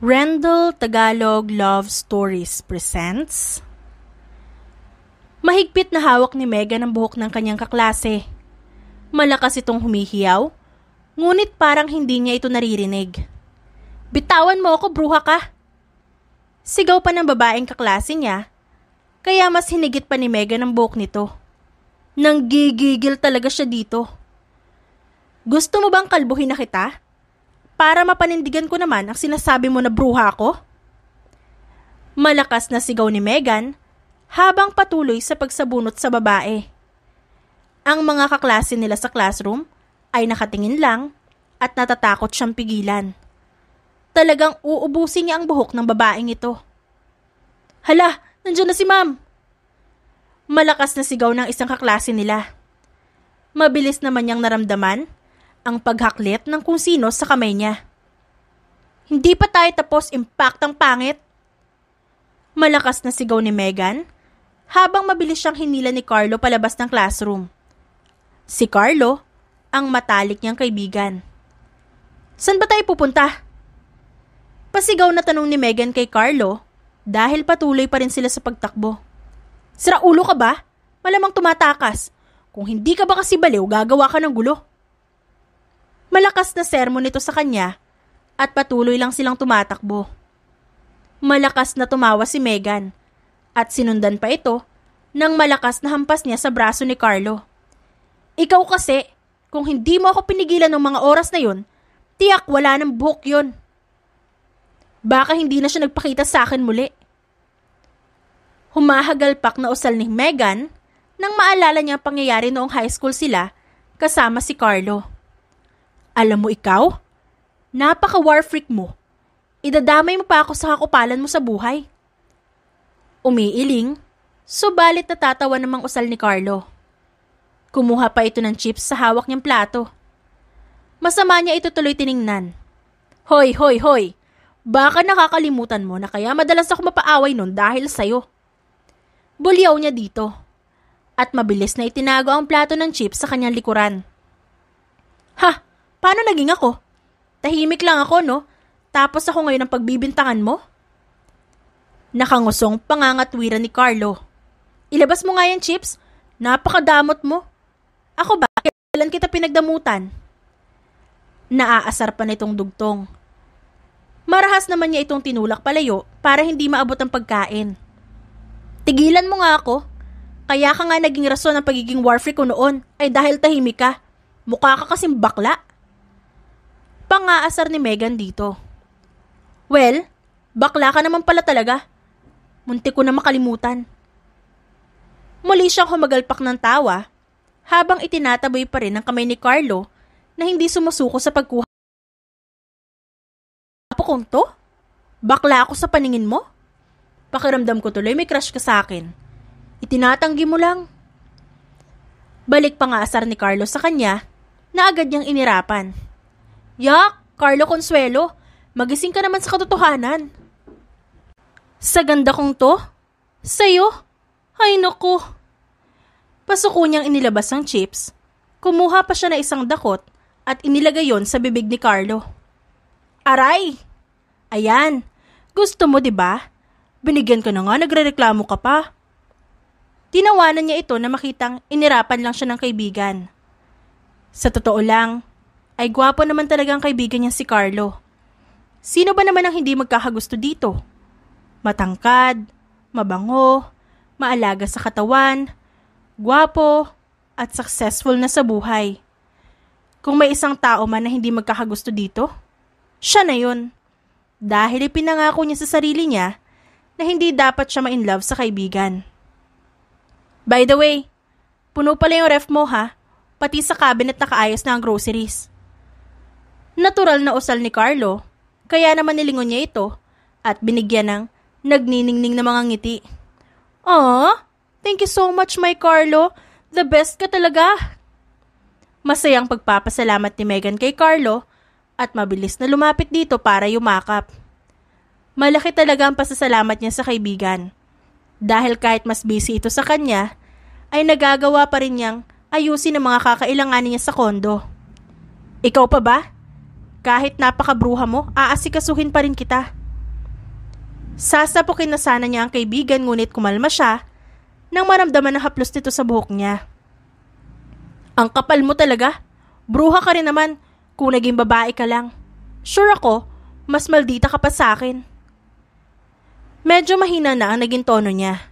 Rendell Tagalog Love Stories presents. Mahigpit na hawak ni Megan ang buhok ng kanyang kaklase. Malakas itong humihiyaw, ngunit parang hindi niya ito naririnig. "Bitawan mo ako, bruha ka!" Sigaw pa ng babaeng kaklase niya, kaya mas hinigit pa ni Megan ang buhok nito. Nanggigigil talaga siya dito. "Gusto mo bang kalbuhin na kita? Para mapanindigan ko naman ang sinasabi mo na bruha ako?" Malakas na sigaw ni Megan habang patuloy sa pagsabunot sa babae. Ang mga kaklase nila sa classroom ay nakatingin lang at natatakot siyang pigilan. Talagang uubusin niya ang buhok ng babaeng ito. "Hala, nandiyan na si ma'am!" Malakas na sigaw ng isang kaklase nila. Mabilis naman niyang naramdaman ang paghaklit ng kung sino sa kamay niya. "Hindi pa tayo tapos, impaktang pangit!" Malakas na sigaw ni Megan habang mabilis siyang hinila ni Carlo palabas ng classroom. Si Carlo, ang matalik niyang kaibigan. "Saan ba tayo pupunta?" Pasigaw na tanong ni Megan kay Carlo dahil patuloy pa rin sila sa pagtakbo. "Sira ulo ka ba? Malamang tumatakas. Kung hindi ka ba kasi baliw, gagawa ka ng gulo." Malakas na sermon nito sa kanya at patuloy lang silang tumatakbo. Malakas na tumawa si Megan at sinundan pa ito ng malakas na hampas niya sa braso ni Carlo. "Ikaw kasi, kung hindi mo ako pinigilan ng mga oras na yun, tiyak wala ng buhok yun. Baka hindi na siya nagpakita sa akin muli." Humahagalpak na usal ni Megan nang maalala niya ang pangyayari noong high school sila kasama si Carlo. "Alam mo ikaw, napaka-war freak mo. Idadamay mo pa ako sa kakupalan mo sa buhay." Umiiling, subalit natatawa namang usal ni Carlo. Kumuha pa ito ng chips sa hawak niyang plato. Masama niya ito tuloy tiningnan. Hoy! Baka nakakalimutan mo na kaya madalas ako mapaaway nun dahil sa'yo." Bulyaw niya dito at mabilis na itinago ang plato ng chips sa kanyang likuran. "Ha? Paano naging ako? Tahimik lang ako, no? Tapos ako ngayon ang pagbibintangan mo?" Nakangusong pangangatwiran ni Carlo. "Ilabas mo nga yan, chips. Napakadamot mo. Ako ba? Kailan kita pinagdamutan?" Naaasar pa nitong dugtong. Marahas naman niya itong tinulak palayo para hindi maabot ang pagkain. "Tigilan mo nga ako. Kaya ka nga naging rason ng pagiging war freak ko noon ay dahil tahimik ka. Mukha ka kasing bakla." Pangaasar ni Megan dito. "Well, bakla ka naman pala talaga. Muntik ko na makalimutan." Muli siyang humagalpak ng tawa habang itinataboy pa rin ang kamay ni Carlo na hindi sumusuko sa pagkuha. "Apo kong to? Bakla ako sa paningin mo? Pakiramdam ko tuloy may crush ka sa akin. Itinatanggi mo lang." Balik pangaasar ni Carlo sa kanya na agad niyang inirapan. "Yak, Carlo Consuelo, magising ka naman sa katotohanan. Sa ganda kong to? Sa'yo? Ay naku." Pasuko niyang inilabas ang chips. Kumuha pa siya na isang dakot at inilagay yon sa bibig ni Carlo. "Aray! Ayan, gusto mo 'di ba? Binigyan ka na nga, nagrereklamo ka pa." Tinawanan niya ito na makitang inirapan lang siya ng kaibigan. Sa totoo lang, ay gwapo naman talaga ang kaibigan niya si Carlo. Sino ba naman ang hindi magkakagusto dito? Matangkad, mabango, maalaga sa katawan, gwapo, at successful na sa buhay. Kung may isang tao man na hindi magkakagusto dito, siya na yun. Dahil ipinangako niya sa sarili niya na hindi dapat siya ma-inlove sa kaibigan. "By the way, puno pala yung ref mo ha, pati sa cabinet nakaayos na ang groceries." Natural na usal ni Carlo, kaya naman nilingon niya ito at binigyan ng nagniningning na mga ngiti. "Aw, thank you so much my Carlo, the best ka talaga." Masayang pagpapasalamat ni Megan kay Carlo at mabilis na lumapit dito para yumakap. Malaki talaga ang pasasalamat niya sa kaibigan. Dahil kahit mas busy ito sa kanya, ay nagagawa pa rin niyang ayusin ang mga kakailanganin niya sa kondo. "Ikaw pa ba? Kahit napakabruha mo, aasikasuhin pa rin kita." Sasapukin na sana niya ang kaibigan ngunit kumalma siya nang maramdaman ang haplos nito sa buhok niya. Ang kapal mo talaga. Bruha ka rin naman kung naging babae ka lang. Sure ako, mas maldita ka pa sa akin. Medyo mahina na ang naging tono niya.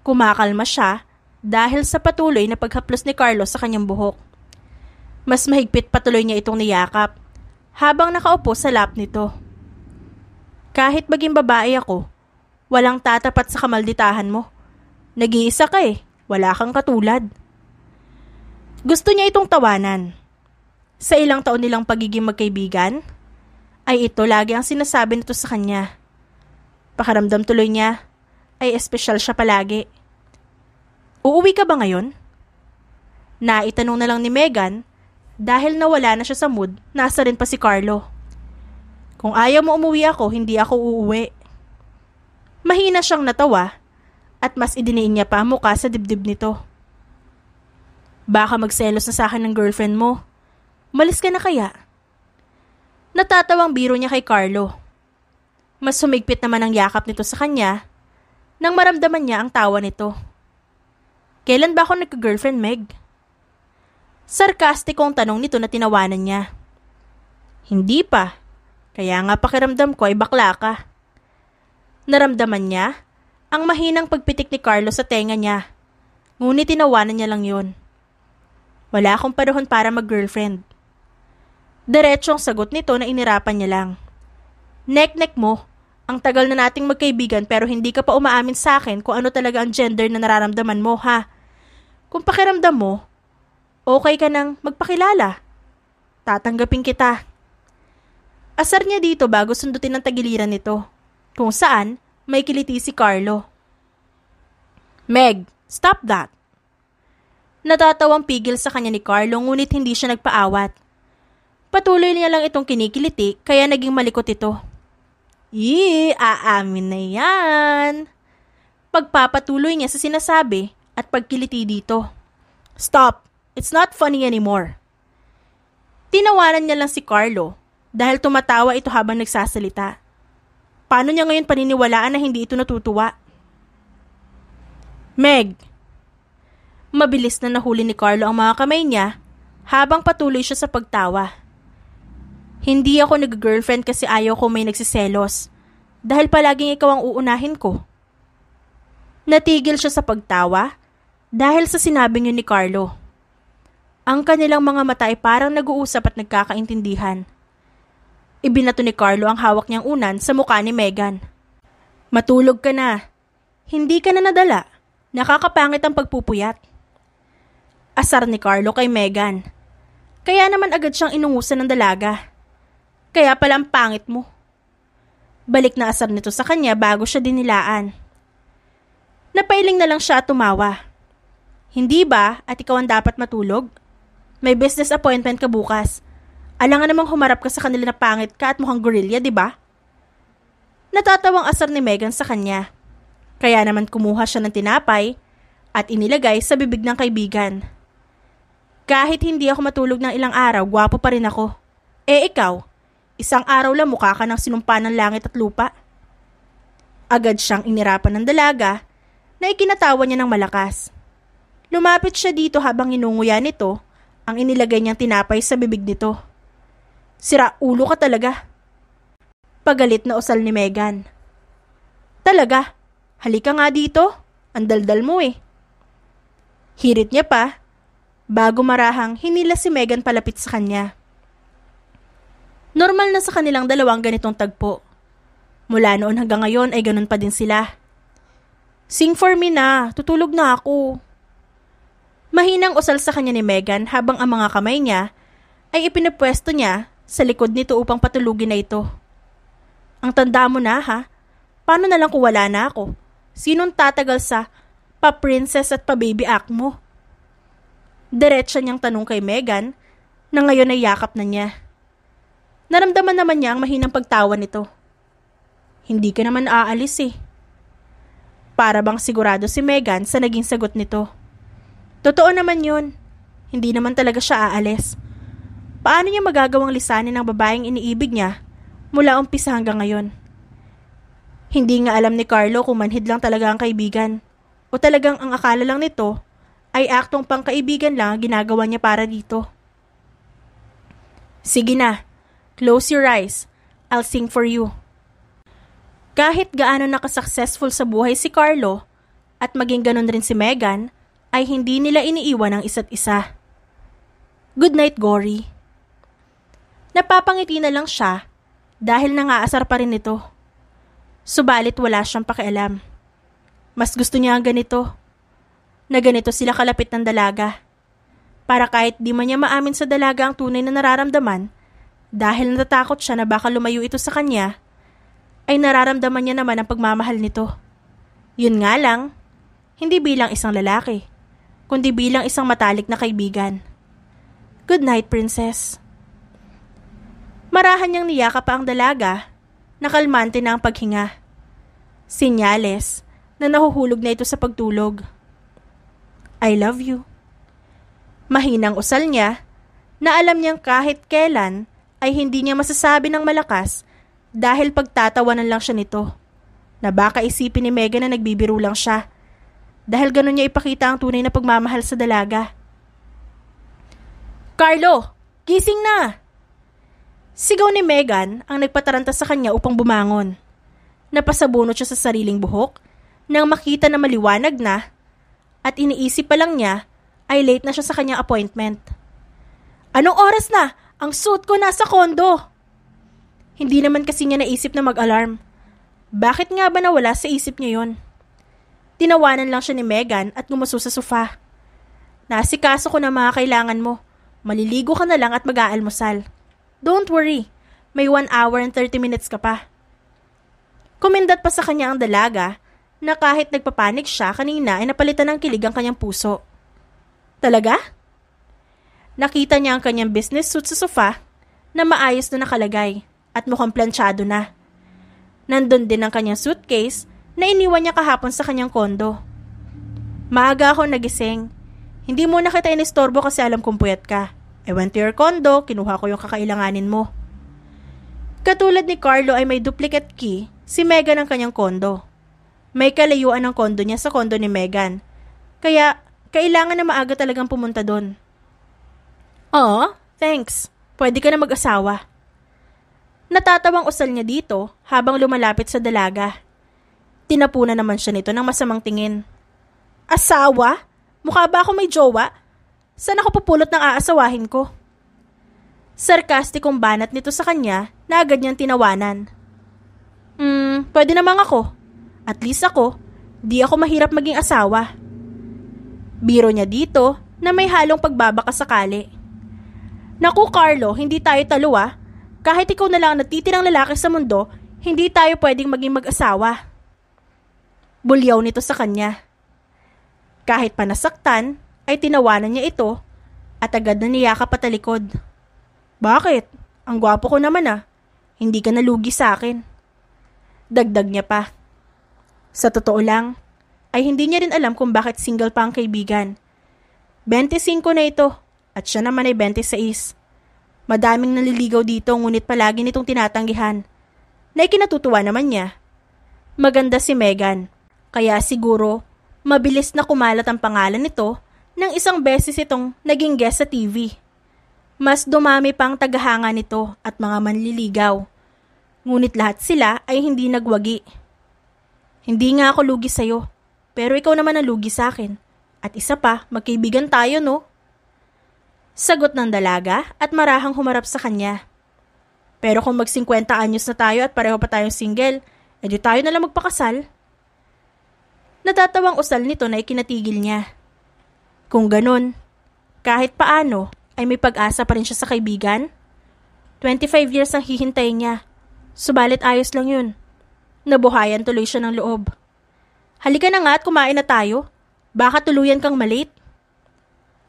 Kumakalma siya dahil sa patuloy na paghaplos ni Carlos sa kanyang buhok. Mas mahigpit patuloy niya itong niyakap habang nakaupo sa lap nito. Kahit maging babae ako, walang tatapat sa kamalditahan mo. Nag-iisa ka wala kang katulad. Gusto niya itong tawanan. Sa ilang taon nilang pagiging magkaibigan, ay ito lagi ang sinasabi nito sa kanya. Pakiramdam tuloy niya ay espesyal siya palagi. Uuwi ka ba ngayon? Naitanong na lang ni Megan dahil nawala na siya sa mood, nasa rin pa si Carlo. Kung ayaw mo umuwi ako, hindi ako uuwi. Mahina siyang natawa at mas idiniin niya pa ang mukha sa dibdib nito. Baka magselos na sa akin ng girlfriend mo. Malis ka na kaya? Natatawang biro niya kay Carlo. Mas sumigpit naman ang yakap nito sa kanya nang maramdaman niya ang tawa nito. Kailan ba ako nagka-girlfriend, Meg? Sarkastikong tanong nito na tinawanan niya. Hindi pa. Kaya nga pakiramdam ko ay bakla ka. Naramdaman niya ang mahinang pagpitik ni Carlo sa tenga niya. Ngunit tinawanan niya lang yon. Wala akong panahon para mag-girlfriend. Diretsong sagot nito na inirapan niya lang. Nek-nek mo, ang tagal na nating magkaibigan pero hindi ka pa umaamin sa akin kung ano talaga ang gender na nararamdaman mo, ha? Kung pakiramdam mo, okay ka nang magpakilala. Tatanggapin kita. Asar niya dito bago sundutin ang tagiliran nito, kung saan may kiliti si Carlo. Meg, stop that. Natatawang pigil sa kanya ni Carlo ngunit hindi siya nagpaawat. Patuloy niya lang itong kinikiliti kaya naging malikot ito. Aamin na yan. Pagpapatuloy niya sa sinasabi at pagkiliti dito. Stop, it's not funny anymore. Tinawanan niya lang si Carlo dahil tumatawa ito habang nagsasalita. Paano niya ngayon paniniwalaan na hindi ito natutuwa? Meg. Mabilis na nahuli ni Carlo ang mga kamay niya habang patuloy siya sa pagtawa. Hindi ako nag-girlfriend kasi ayaw ko may nagsiselos dahil palaging ikaw ang uunahin ko. Natigil siya sa pagtawa dahil sa sinabing yun ni Carlo. Ang kanilang mga mata ay parang nag-uusap at nagkakaintindihan. Ibinato ni Carlo ang hawak niyang unan sa mukha ni Megan. Matulog ka na. Hindi ka na nadala. Nakakapangit ang pagpupuyat. Asar ni Carlo kay Megan. Kaya naman agad siyang inungusan ng dalaga. Kaya pala ang pangit mo. Balik na asar nito sa kanya bago siya dinilaan. Napailing na lang siya at tumawa. Hindi ba at ikaw ang dapat matulog? May business appointment ka bukas. Alangan namang humarap ka sa kanila na pangit ka at mukhang gorilla, di ba? Natatawang asar ni Megan sa kanya. Kaya naman kumuha siya ng tinapay at inilagay sa bibig ng kaibigan. Kahit hindi ako matulog ng ilang araw, gwapo pa rin ako. Ikaw, isang araw lang mukha ka ng sinumpa ng langit at lupa. Agad siyang inirapan ng dalaga na ikinatawa niya ng malakas. Lumapit siya dito habang inunguya nito ang inilagay niyang tinapay sa bibig nito. Sira ulo ka talaga. Pagalit na usal ni Megan. Talaga? Halika nga dito. Ang daldal mo Hirit niya pa. Bago marahang hinila si Megan palapit sa kanya. Normal na sa kanilang dalawang ganitong tagpo. Mula noon hanggang ngayon ay ganun pa din sila. Sing for me na, tutulog na ako. Mahinang usal sa kanya ni Megan habang ang mga kamay niya ay ipinapwesto niya sa likod nito upang patulugin na ito. Ang tanda mo na ha, paano na lang kung wala na ako? Sinong tatagal sa pa-princess at pa-baby act mo? Diretsa niyang tanong kay Megan na ngayon ay yakap na niya. Naramdaman naman niya ang mahinang pagtawa nito. Hindi ka naman aalis Para bang sigurado si Megan sa naging sagot nito. Totoo naman yun. Hindi naman talaga siya aalis. Paano niya magagawang lisanin ang babaeng iniibig niya mula umpisa hanggang ngayon? Hindi nga alam ni Carlo kung manhid lang talaga ang kaibigan o talagang ang akala lang nito ay aktong pangkaibigan lang ang ginagawa niya para dito. Sige na, close your eyes. I'll sing for you. Kahit gaano nakasuccessful sa buhay si Carlo at maging ganon rin si Megan, ay hindi nila iniiwan ang isa't isa. Good night, Gory. Napapangiti na lang siya dahil nangaasar pa rin ito. Subalit wala siyang pakialam. Mas gusto niya ang ganito. Na ganito sila kalapit ng dalaga. Para kahit di man niya maamin sa dalaga ang tunay na nararamdaman, dahil natatakot siya na baka lumayo ito sa kanya, ay nararamdaman niya naman ang pagmamahal nito. Yun nga lang, hindi bilang isang lalaki, kundi bilang isang matalik na kaibigan. Good night, princess. Marahan niyang niyakap pa ang dalaga, nakalmante na ang paghinga. Sinyales na nahuhulog na ito sa pagtulog. I love you. Mahinang usal niya na alam niyang kahit kailan ay hindi niya masasabi ng malakas dahil pagtatawanan lang siya nito. Na baka isipin ni Megan na nagbibiro lang siya dahil ganun niya ipakita ang tunay na pagmamahal sa dalaga. Carlo, gising na! Sigaw ni Megan ang nagpataranta sa kanya upang bumangon. Napasabunot siya sa sariling buhok nang makita na maliwanag na at iniisip pa lang niya ay late na siya sa kanyang appointment. Anong oras na? Ang suit ko nasa kondo! Hindi naman kasi niya naisip na mag-alarm. Bakit nga ba nawala sa isip niya yon? Tinawanan lang siya ni Megan at gumuso sa sofa. Nasikaso ko na mga kailangan mo. Maliligo ka na lang at mag-aalmusal. Don't worry, may 1 hour and 30 minutes ka pa. Kumindat pa sa kanya ang dalaga na kahit nagpapanik siya kanina ay napalitan ng kilig ang kanyang puso. Talaga? Nakita niya ang kanyang business suit sa sofa na maayos na nakalagay at mukhang planchado na. Nandun din ang kanyang suitcase na iniwan niya kahapon sa kanyang kondo. Maaga ako nagising. Hindi mo na kita inistorbo kasi alam kong puyat ka. I went to your condo, kinuha ko yung kakailanganin mo. Katulad ni Carlo ay may duplicate key si Megan ang kanyang kondo. May kalayuan ang kondo niya sa kondo ni Megan. Kaya kailangan na maaga talagang pumunta doon. Oo, thanks. Pwede ka na mag-asawa. Natatawang usal niya dito habang lumalapit sa dalaga. Tinapunan naman siya nito ng masamang tingin. Asawa? Mukha ba ako may jowa? Saan ako pupulot ng aasawahin ko? Sarkastikong banat nito sa kanya na agad niyang tinawanan. Pwede namang ako. At least ako, di ako mahirap maging asawa. Biro niya dito na may halong pagbabaka sakali. Naku Carlo, hindi tayo talo ah. Kahit ikaw na lang ang natitirang lalaki sa mundo, hindi tayo pwedeng maging mag-asawa. Bulyaw nito sa kanya. Kahit pa nasaktan, ay tinawanan niya ito at agad na niyakap patalikod. Bakit? Ang gwapo ko naman ah. Hindi ka nalugi sa akin. Dagdag niya pa. Sa totoo lang, ay hindi niya rin alam kung bakit single pa ang kaibigan. 25 na ito at siya naman ay 26. Madaming naliligaw dito ngunit palagi nitong tinatanggihan. Na ikinatutuwa naman niya. Maganda si Megan, kaya siguro mabilis na kumalat ang pangalan nito nang isang beses itong naging guest sa TV. Mas dumami pang tagahanga nito at mga manliligaw. Ngunit lahat sila ay hindi nagwagi. Hindi nga ako lugi sa'yo, pero ikaw naman ang lugi sa akin. At isa pa, magkaibigan tayo no? Sagot ng dalaga at marahang humarap sa kanya. Pero kung mag-50 anyos na tayo at pareho pa tayong single, edi tayo na lang magpakasal. Natatawang usal nito na ikinatigil niya. Kung ganun, kahit paano ay may pag-asa pa rin siya sa kaibigan. 25 years ang hihintayin niya. Subalit ayos lang yun. Nabuhayan tuloy siya ng loob. Halika na nga at kumain na tayo. Baka tuluyan kang malate.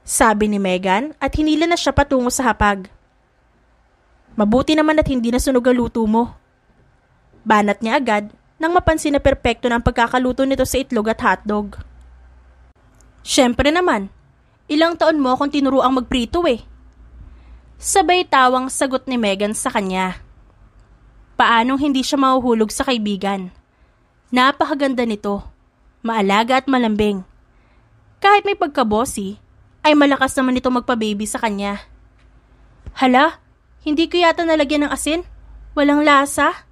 Sabi ni Megan at hinila na siya patungo sa hapag. Mabuti naman at hindi na sunog ang luto mo. Banat niya agad nang mapansin na perpekto ng pagkakaluto nito sa itlog at hotdog. Siyempre naman, ilang taon mo akong tinuruang magprito eh. Sabay tawang sagot ni Megan sa kanya. Paanong hindi siya mahuhulog sa kaibigan? Napakaganda nito, maalaga at malambing. Kahit may pagkabossy, ay malakas naman ito magpa-baby sa kanya. Hala, hindi ko yata nalagyan ng asin. Walang lasa.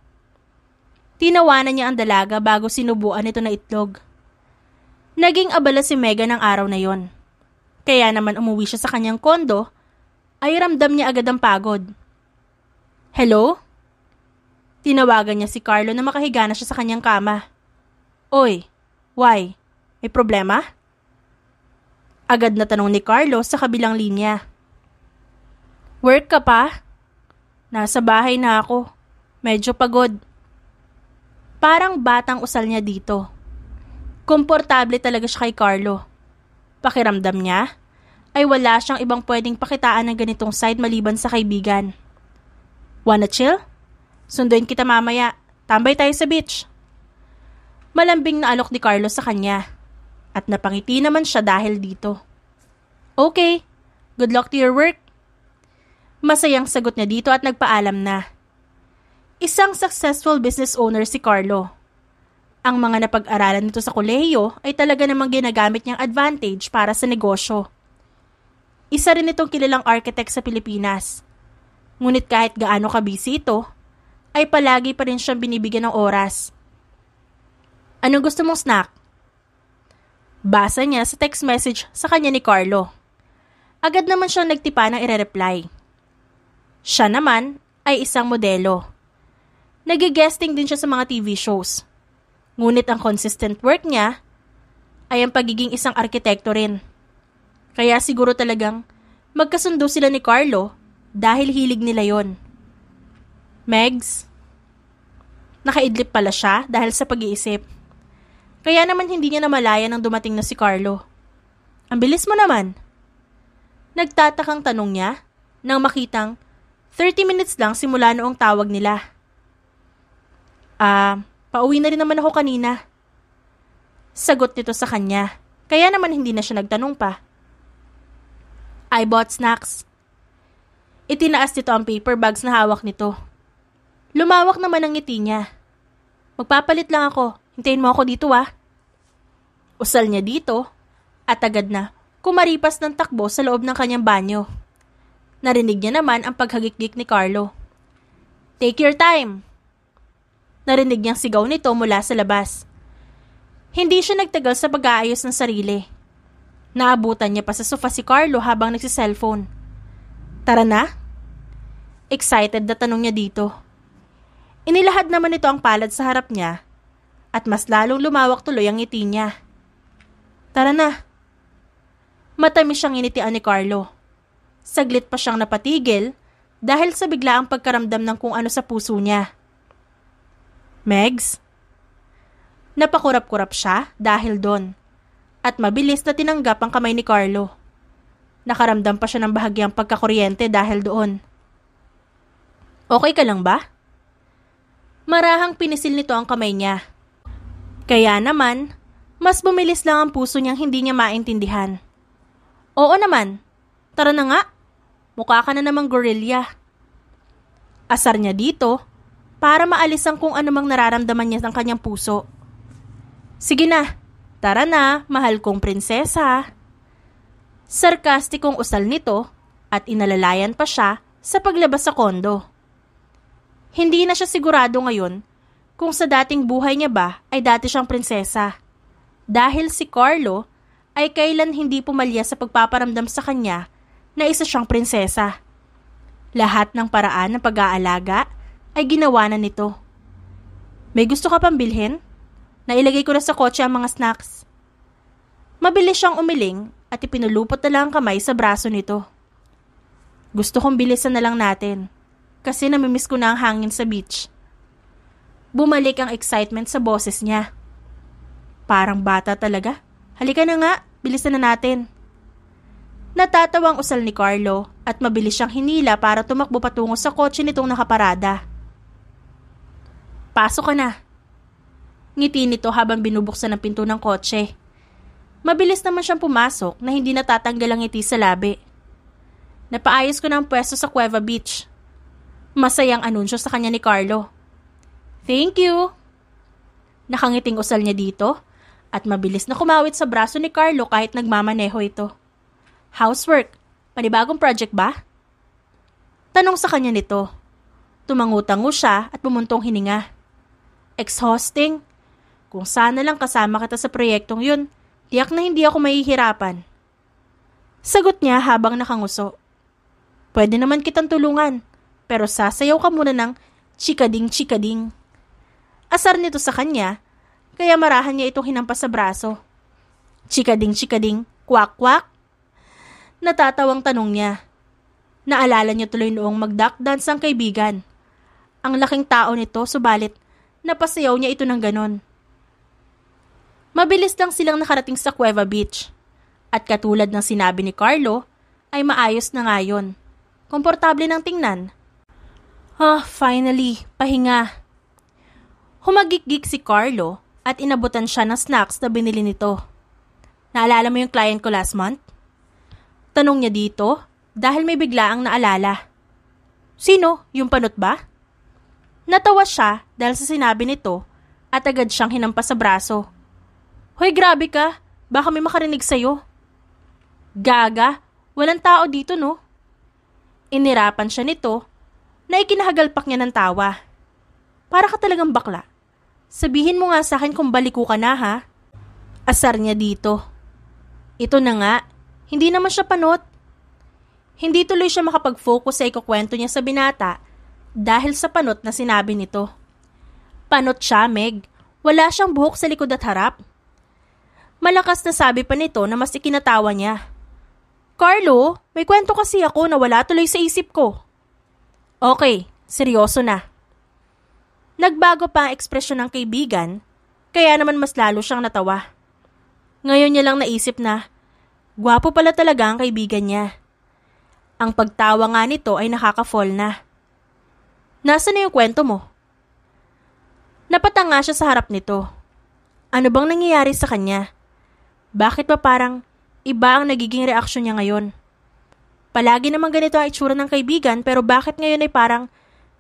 Tinawanan niya ang dalaga bago sinubuan ito na itlog. Naging abala si Megan ng araw na yon. Kaya naman umuwi siya sa kanyang kondo, ay ramdam niya agad ang pagod. Hello? Tinawagan niya si Carlo na makahiga na siya sa kanyang kama. Oy, why? May problema? Agad na tanong ni Carlo sa kabilang linya. Work ka pa? Nasa bahay na ako. Medyo pagod. Parang batang usal niya dito. Komportable talaga siya kay Carlo. Pakiramdam niya ay wala siyang ibang pwedeng pakitaan ng ganitong side maliban sa kaibigan. Wanna chill? Sunduin kita mamaya. Tambay tayo sa beach. Malambing na alok ni Carlo sa kanya. At napangiti naman siya dahil dito. Okay, good luck to your work. Masayang sagot niya dito at nagpaalam na. Isang successful business owner si Carlo. Ang mga napag-aralan nito sa kolehiyo ay talaga namang ginagamit niyang advantage para sa negosyo. Isa rin itong kilalang architect sa Pilipinas. Ngunit kahit gaano ka-busy ito, ay palagi pa rin siyang binibigyan ng oras. Anong gusto mong snack? Basa niya sa text message sa kanya ni Carlo. Agad naman siyang nagtipa ng ire-reply. Siya naman ay isang modelo. Nag-guesting din siya sa mga TV shows. Ngunit ang consistent work niya ay ang pagiging isang arkitekto rin. Kaya siguro talagang magkasundo sila ni Carlo dahil hilig nila yon. Megs? Nakaidlip pala siya dahil sa pag-iisip. Kaya naman hindi niya namalayan nang dumating na si Carlo. Ang bilis mo naman. Nagtatakang tanong niya nang makitang 30 minutes lang simula noong tawag nila. Pauwi na rin naman ako kanina. Sagot nito sa kanya, kaya naman hindi na siya nagtanong pa. I bought snacks. Itinaas nito ang paper bags na hawak nito. Lumawak naman ang ngiti niya. Magpapalit lang ako. Hintayin mo ako dito Usal niya dito at agad na kumaripas ng takbo sa loob ng kanyang banyo. Narinig niya naman ang paghagikgik ni Carlo. Take your time. Narinig niyang sigaw nito mula sa labas. Hindi siya nagtagal sa pag-aayos ng sarili. Naabutan niya pa sa sofa si Carlo habang nagsiselfone. Tara na? Excited na tanong niya dito. Inilahad naman nito ang palad sa harap niya at mas lalong lumawak tuloy ang ngiti niya. Tara na. Matamis siyang initian ni Carlo. Saglit pa siyang napatigil dahil sa biglaang pagkaramdam ng kung ano sa puso niya. Megs? Napakurap-kurap siya dahil doon at mabilis na tinanggap ang kamay ni Carlo. Nakaramdam pa siya ng bahagyang pagkakuryente dahil doon. Okay ka lang ba? Marahang pinisil nito ang kamay niya. Kaya naman, mas bumilis lang ang puso niyang hindi niya maintindihan. Oo naman, tara na nga. Mukha ka na namang gorilla. Asar niya dito para maalis ang kung anumang nararamdaman niya ng kanyang puso. Sige na, tara na, mahal kong prinsesa. Sarkastikong usal nito at inalalayan pa siya sa paglabas sa kondo. Hindi na siya sigurado ngayon kung sa dating buhay niya ba ay dati siyang prinsesa. Dahil si Carlo ay kailan hindi pumalya sa pagpaparamdam sa kanya na isa siyang prinsesa. Lahat ng paraan ng pag-aalaga ay ginawa na nito. May gusto ka pang bilhin? Nailagay ko na sa kotse ang mga snacks. Mabilis siyang umiling at ipinulupot na lang ang kamay sa braso nito. Gusto kong bilisan na lang natin kasi namimiss ko na ang hangin sa beach. Bumalik ang excitement sa boses niya. Parang bata talaga. Halika na nga, bilisan na natin. Natatawang usal ni Carlo at mabilis siyang hinila para tumakbo patungo sa kotse nitong nakaparada. Pasok ka na. Ngiti nito habang binubuksan ang pinto ng kotse. Mabilis naman siyang pumasok na hindi natatanggal ang ngiti sa labi. Napaayos ko na ang pwesto sa Cueva Beach. Masayang anunsyo sa kanya ni Carlo. Thank you. Nakangiting usal niya dito at mabilis na kumawit sa braso ni Carlo kahit nagmamaneho ito. Housework, panibagong project ba? Tanong sa kanya nito. Tumangutango siya at bumuntong hininga. Exhausting. Kung sana lang kasama kita sa proyektong yun, tiyak na hindi ako mahihirapan. Sagot niya habang nakanguso. Pwede naman kitang tulungan, pero sasayaw ka muna ng chikading-chikading. Asar nito sa kanya, kaya marahan niya itong hinampas sa braso. Chikading-chikading, kwak-kwak? Natatawang tanong niya. Naalala niya tuloy noong mag-duck dance ang kaibigan. Ang laking tao nito, subalit napasayaw niya ito ng ganon. Mabilis lang silang nakarating sa Cueva Beach. At katulad ng sinabi ni Carlo, ay maayos na nga yun. Komportable ng tingnan. Finally, pahinga. Humagik-gik si Carlo at inabutan siya ng snacks na binili nito. Naalala mo yung client ko last month? Tanong niya dito dahil may biglaang naalala. Sino? Yung panot ba? Natawa siya dahil sa sinabi nito at agad siyang hinampas sa braso. Hoy, grabe ka. Baka may makarinig sa'yo. Gaga, walang tao dito no? Inirapan siya nito na ikinahagalpak niya ng tawa. Para ka talagang bakla. Sabihin mo nga sa akin kung baliku ka na ha. Asar niya dito. Ito na nga, hindi naman siya panot. Hindi tuloy siya makapag-focus sa ikukwento niya sa binata dahil sa panot na sinabi nito. Panot siya, Meg. Wala siyang buhok sa likod at harap. Malakas na sabi pa nito na mas ikinatawa niya. Carlo, may kwento kasi ako na wala tuloy sa isip ko. Okay, seryoso na. Nagbago pa ang ekspresyon ng kaibigan, kaya naman mas lalo siyang natawa. Ngayon niya lang naisip na, gwapo pala talaga ang kaibigan niya. Ang pagtawa nga nito ay nakaka-fall na. Nasaan na yung kwento mo? Napatanga siya sa harap nito. Ano bang nangyayari sa kanya? Bakit pa parang iba ang nagiging reaksyon niya ngayon? Palagi naman ganito ang itsura ng kaibigan pero bakit ngayon ay parang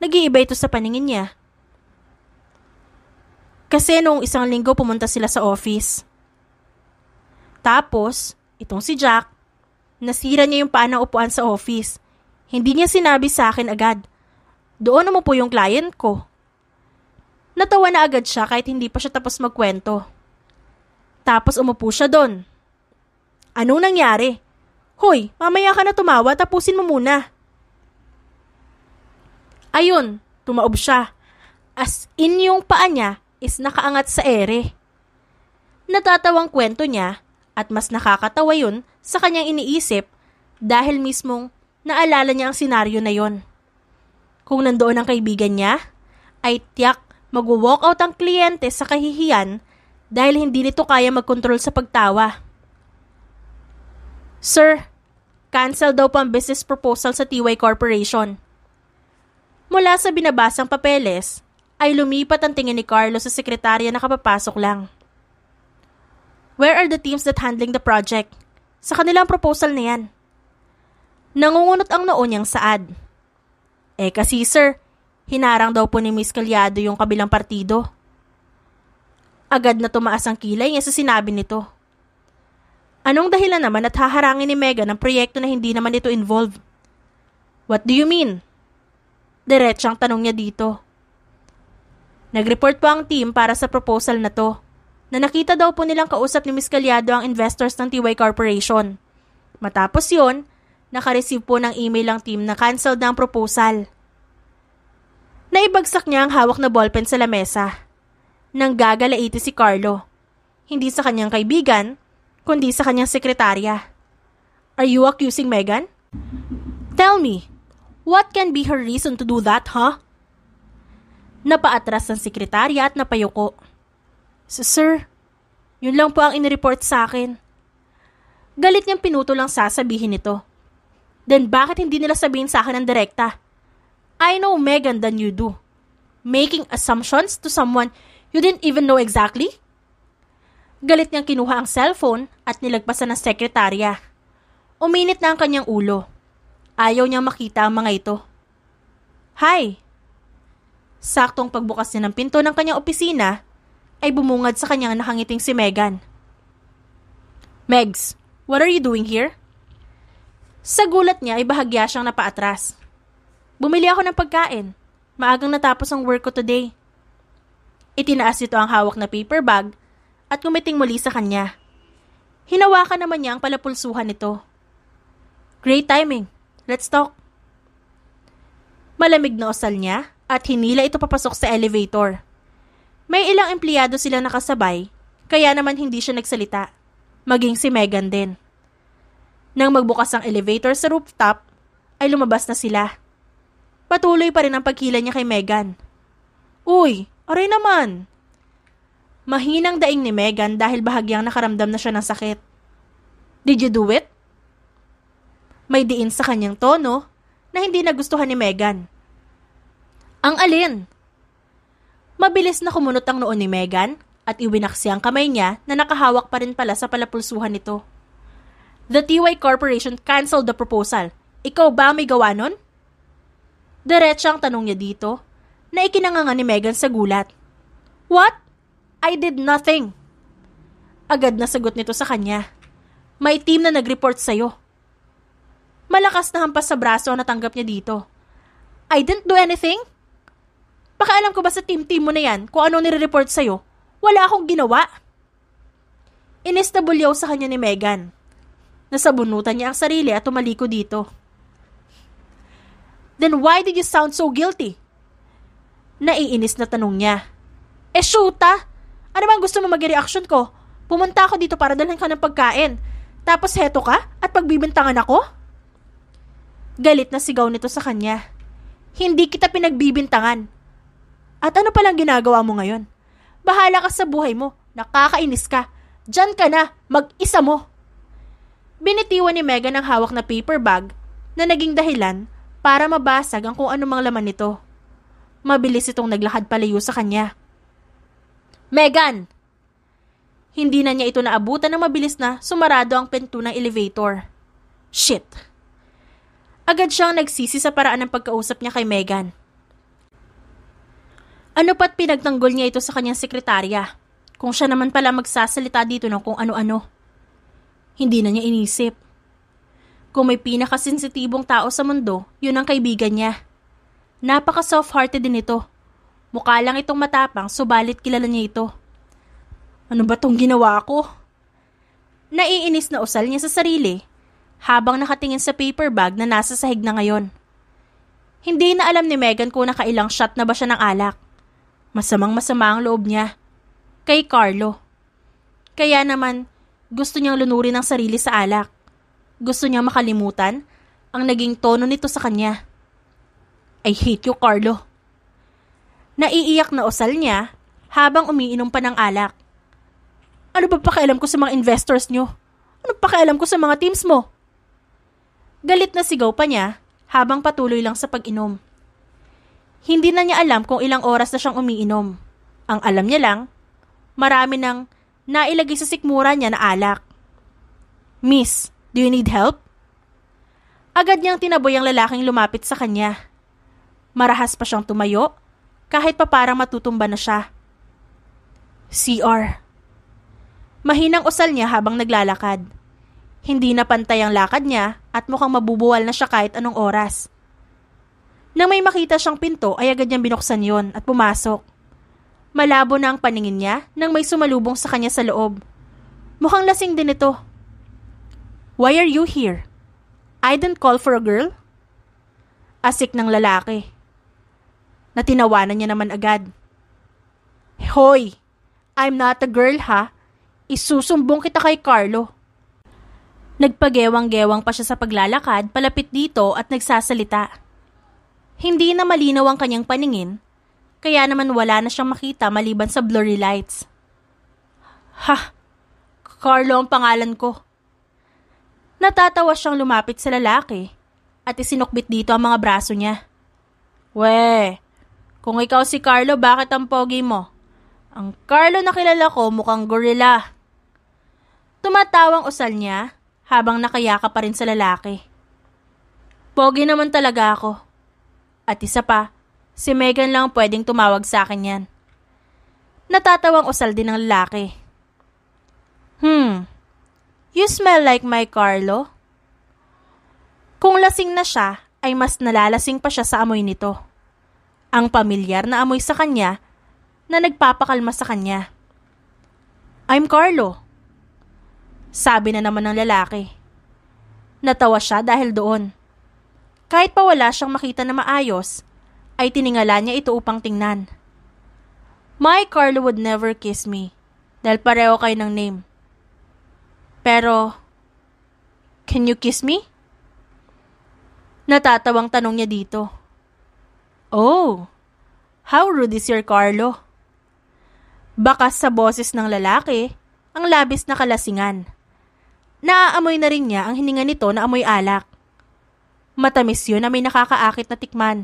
nag-iiba ito sa paningin niya? Kasi noong isang linggo pumunta sila sa office. Tapos, itong si Jack, nasira niya yung paa ng upuan sa office. Hindi niya sinabi sa akin agad. Doon umupo yung client ko. Natawa na agad siya kahit hindi pa siya tapos magkwento. Tapos umupo siya doon. Anong nangyari? Hoy, mamaya ka na tumawa, tapusin mo muna. Ayun, tumaob siya. As in yung paa niya is nakaangat sa ere. Natatawang kwento niya at mas nakakatawa yun sa kanyang iniisip dahil mismong naalala niya ang senaryo na yon. Kung nandoon ang kaibigan niya, ay tiyak mag-walk out ang kliyente sa kahihiyan dahil hindi nito kaya magkontrol sa pagtawa. Sir, cancel daw po ang business proposal sa TY Corporation. Mula sa binabasang papeles, ay lumipat ang tingin ni Carlo sa sekretarya na kapapasok lang. Where are the teams that handling the project? Sa kanilang proposal na yan. Nangungunot ang noo niyang saad. Kasi sir, hinarang daw po ni Miss Calyado yung kabilang partido. Agad na tumaas ang kilay niya sa sinabi nito. Anong dahilan naman at haharangin ni Megan ang proyekto na hindi naman ito involved? What do you mean? Diretsang tanong niya dito. Nag-report po ang team para sa proposal na to, na nakita daw po nilang kausap ni Miss Calyado ang investors ng TY Corporation. Matapos yon, nakareceive po ng email ang team na cancel na ang proposal. Naibagsak niya ang hawak na ballpen sa lamesa. Nang gagalaiti si Carlo. Hindi sa kanyang kaibigan, kundi sa kanyang sekretarya. Are you accusing Megan? Tell me, what can be her reason to do that, huh? Napaatras ang sekretarya at napayuko. Sir, yun lang po ang inireport sa akin. Galit niyang pinuto lang sasabihin nito. Then bakit hindi nila sabihin sa akin ng direkta? I know Megan than you do. Making assumptions to someone you didn't even know exactly? Galit niyang kinuha ang cellphone at nilagpasan ng sekretarya. Uminit na ang kanyang ulo. Ayaw niyang makita ang mga ito. Hi! Saktong pagbukas niya ng pinto ng kanyang opisina, ay bumungad sa kanyang nakangiting si Megan. Megs, what are you doing here? Sa gulat niya ay bahagya siyang napaatras. Bumili ako ng pagkain. Maagang natapos ang work ko today. Itinaas nito ang hawak na paper bag at kumiting muli sa kanya. Hinawakan naman niya ang palapulsuhan nito. Great timing. Let's talk. Malamig na usal niya at hinila ito papasok sa elevator. May ilang empleyado silang nakasabay, kaya naman hindi siya nagsalita. Maging si Megan din. Nang magbukas ang elevator sa rooftop, ay lumabas na sila. Patuloy pa rin ang pagkila niya kay Megan. Uy, aray naman! Mahinang daing ni Megan dahil bahagyang nakaramdam na siya ng sakit. Did you do it? May diin sa kanyang tono na hindi nagustuhan ni Megan. Ang alin? Mabilis na kumunot ang noon ni Megan at iwinaksi ang kamay niya na nakahawak pa rin pala sa palapulsuhan nito. The TY Corporation canceled the proposal. Ikaw ba may gawa nun? Diretsa ang tanong niya dito na ikinanganga ni Megan sa gulat. What? I did nothing. Agad na sagot nito sa kanya. May team na nag-report sa'yo. Malakas na hampas sa braso ang natanggap niya dito. I didn't do anything? Pakialam ko ba sa team mo na yan kung ano nire-report sa'yo? Wala akong ginawa. Inestabulyaw sa kanya ni Megan. Nasabunutan niya ang sarili at tumaliko dito. Then why did you sound so guilty? Naiinis na tanong niya. Shoota! Ano bang gusto mo mag-reaction ko? Pumunta ako dito para dalhin ka ng pagkain. Tapos heto ka at pagbibintangan ako? Galit na sigaw nito sa kanya. Hindi kita pinagbibintangan. At ano palang ginagawa mo ngayon? Bahala ka sa buhay mo. Nakakainis ka. Diyan ka na. Mag-isa mo. Binitiwan ni Megan ang hawak na paper bag na naging dahilan para mabasag ang kung anumang laman nito. Mabilis itong naglakad palayo sa kanya. Megan! Hindi na niya ito naabutan ng mabilis na sumarado ang pinto ng elevator. Shit! Agad siyang nagsisi sa paraan ng pagkausap niya kay Megan. Ano pa't pinagtanggol niya ito sa kanyang sekretarya? Kung siya naman pala magsasalita dito ng kung ano-ano. Hindi na niya inisip. Kung may pinakasensitibong tao sa mundo, yun ang kaibigan niya. Napaka-soft-hearted din ito. Mukha lang itong matapang, subalit kilala niya ito. Ano ba tong ginawa ko? Naiinis na usal niya sa sarili habang nakatingin sa paper bag na nasa sahig na ngayon. Hindi na alam ni Megan kung nakailang shot na ba siya ng alak. Masamang-masama ang loob niya. Kay Carlo. Kaya naman, gusto niyang lunurin ang sarili sa alak. Gusto niyang makalimutan ang naging tono nito sa kanya. I hate you, Carlo. Naiiyak na usal niya habang umiinom pa ng alak. Ano ba pakialam ko sa mga investors niyo? Ano pakialam ko sa mga teams mo? Galit na sigaw pa niya habang patuloy lang sa pag-inom. Hindi na niya alam kung ilang oras na siyang umiinom. Ang alam niya lang, marami nang nailagay sa sikmura niya na alak. Miss, do you need help? Agad niyang tinaboy ang lalaking lumapit sa kanya. Marahas pa siyang tumayo, kahit pa parang matutumba na siya. CR. Mahinang usal niya habang naglalakad. Hindi na pantay ang lakad niya at mukhang mabubuwal na siya kahit anong oras. Nang may makita siyang pinto ay agad niyang binuksan yon at pumasok. Malabo na ang paningin niya nang may sumalubong sa kanya sa loob. Mukhang lasing din ito. Why are you here? I didn't call for a girl? Asik ng lalaki. Natinawanan niya naman agad. Hoy, I'm not a girl ha. Isusumbong kita kay Carlo. Nagpagewang-gewang pa siya sa paglalakad palapit dito at nagsasalita. Hindi na malinaw ang kanyang paningin, kaya naman wala na siyang makita maliban sa blurry lights. Ha! Carlo ang pangalan ko. Natatawa siyang lumapit sa lalaki at isinukbit dito ang mga braso niya. We, kung ikaw si Carlo, bakit ang pogi mo? Ang Carlo na kilala ko mukhang gorilla. Tumatawang usal niya habang nakayaka pa rin sa lalaki. Pogi naman talaga ako. At isa pa, si Megan lang pwedeng tumawag sa akin yan. Natatawang usal din ng lalaki. You smell like my Carlo? Kung lasing na siya, ay mas nalalasing pa siya sa amoy nito. Ang pamilyar na amoy sa kanya na nagpapakalma sa kanya. I'm Carlo. Sabi na naman ng lalaki. Natawa siya dahil doon. Kahit pa wala siyang makita na maayos, ay tiningala niya ito upang tingnan. My Carlo would never kiss me dahil pareho kayo ng name. Pero, can you kiss me? Natatawang tanong niya dito. Oh, how rude is your Carlo? Bakas sa boses ng lalaki, ang labis na kalasingan. Naaamoy na rin niya ang hininga nito na amoy alak. Matamis yun na may nakakaakit na tikman.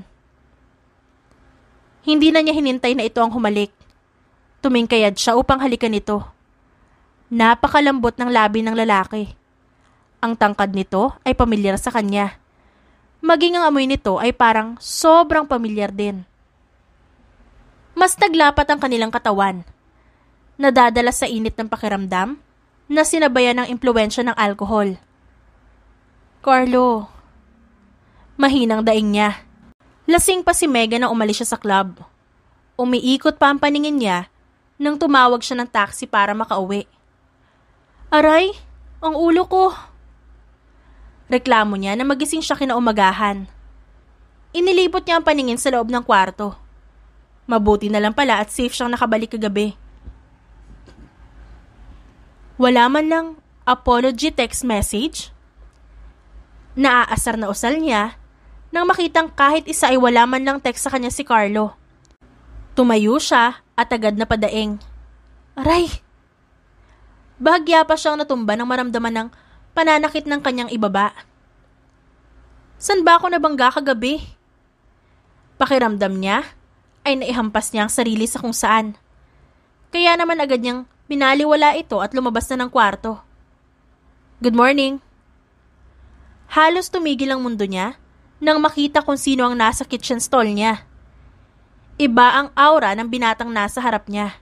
Hindi na niya hinintay na ito ang humalik. Tumingkayad siya upang halikan ito. Napakalambot ng labi ng lalaki. Ang tangkad nito ay pamilyar sa kanya. Maging ang amoy nito ay parang sobrang pamilyar din. Mas naglapat ang kanilang katawan. Nadadala sa init ng pakiramdam na sinabayan ng impluwensya ng alkohol. Carlo. Mahinang daing niya. Lasing pa si Megan nang umalis siya sa club. Umiikot pa ang paningin niya nang tumawag siya ng taxi para makauwi. Aray, ang ulo ko. Reklamo niya na magising siya kinaumagahan. Inilibot niya ang paningin sa loob ng kwarto. Mabuti na lang pala at safe siyang nakabalik kagabi. Wala man lang apology text message. Naaasar na usal niya nang makitang kahit isa ay wala man lang text sa kanya si Carlo. Tumayo siya at agad na padaing. Aray! Bahagya pa siyang natumba nang maramdaman ng pananakit ng kanyang ibaba. San ba ako nabangga kagabi? Pakiramdam niya ay naihampas niya ang sarili sa kung saan. Kaya naman agad niyang binaliwala ito at lumabas na ng kwarto. Good morning. Halos tumigil ang mundo niya nang makita kung sino ang nasa kitchen stall niya. Iba ang aura ng binatang nasa harap niya.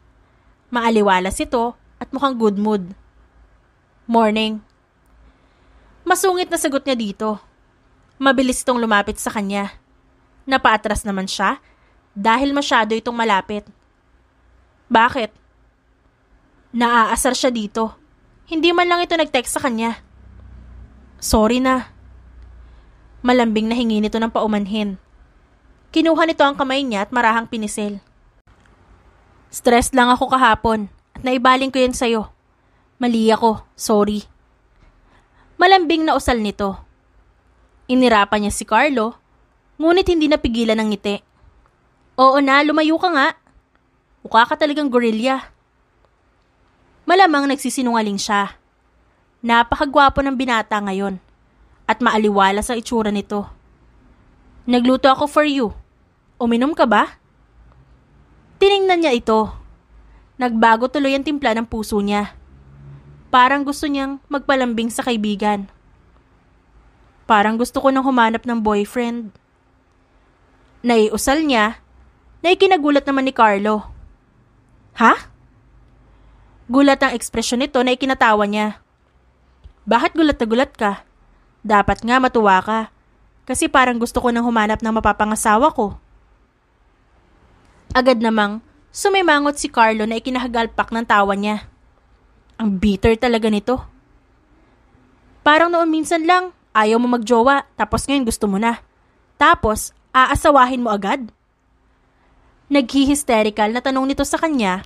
Maaliwalas ito at mukhang good mood. Morning. Masungit na sagot niya dito. Mabilis itong lumapit sa kanya. Napaatras naman siya dahil masyado itong malapit. Bakit? Naaasar siya dito. Hindi man lang ito nag-text sa kanya. Sorry na. Malambing na hingi nito ng paumanhin. Kinuha nito ang kamay niya at marahang pinisil. Stress lang ako kahapon at naibaling ko yan sa'yo. Mali ako, sorry. Malambing na usal nito. Inirapan niya si Carlo, ngunit hindi napigilan ng ngiti. Oo na, lumayo ka nga. Mukha ka talagang gorilla. Malamang nagsisinungaling siya. Napakagwapo ng binata ngayon at maaliwalas ang itsura nito. Nagluto ako for you. Uminom ka ba? Tiningnan niya ito. Nagbago tuloy ang timpla ng puso niya. Parang gusto niyang magpalambing sa kaibigan. Parang gusto ko nang humanap ng boyfriend. Naiusal niya na ikinagulat naman ni Carlo. Ha? Gulat ang ekspresyon nito na ikinatawa niya. Bakit gulat na gulat ka? Dapat nga matuwa ka. Kasi parang gusto ko nang humanap ng mapapangasawa ko. Agad namang sumimangot si Carlo na ikinahagalpak ng tawa niya. Ang bitter talaga nito. Parang noon minsan lang, ayaw mo magjowa, tapos ngayon gusto mo na. Tapos, aasawahin mo agad? Naghi-hysterical na tanong nito sa kanya,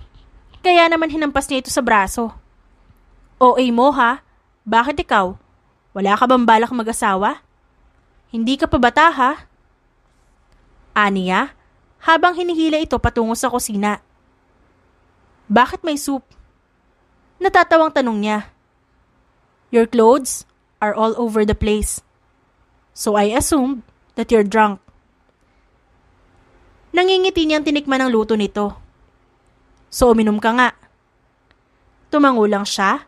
kaya naman hinampas niya ito sa braso. OA mo ha? Bakit ikaw? Wala ka bang balak mag-asawa? Hindi ka pa bata ha? Aniya, habang hinihila ito patungo sa kusina. Bakit may soup? Natatawang tanong niya. Your clothes are all over the place. So I assumed that you're drunk. Nangingiti niyang tinikman ang luto nito. So uminom ka nga. Tumango lang siya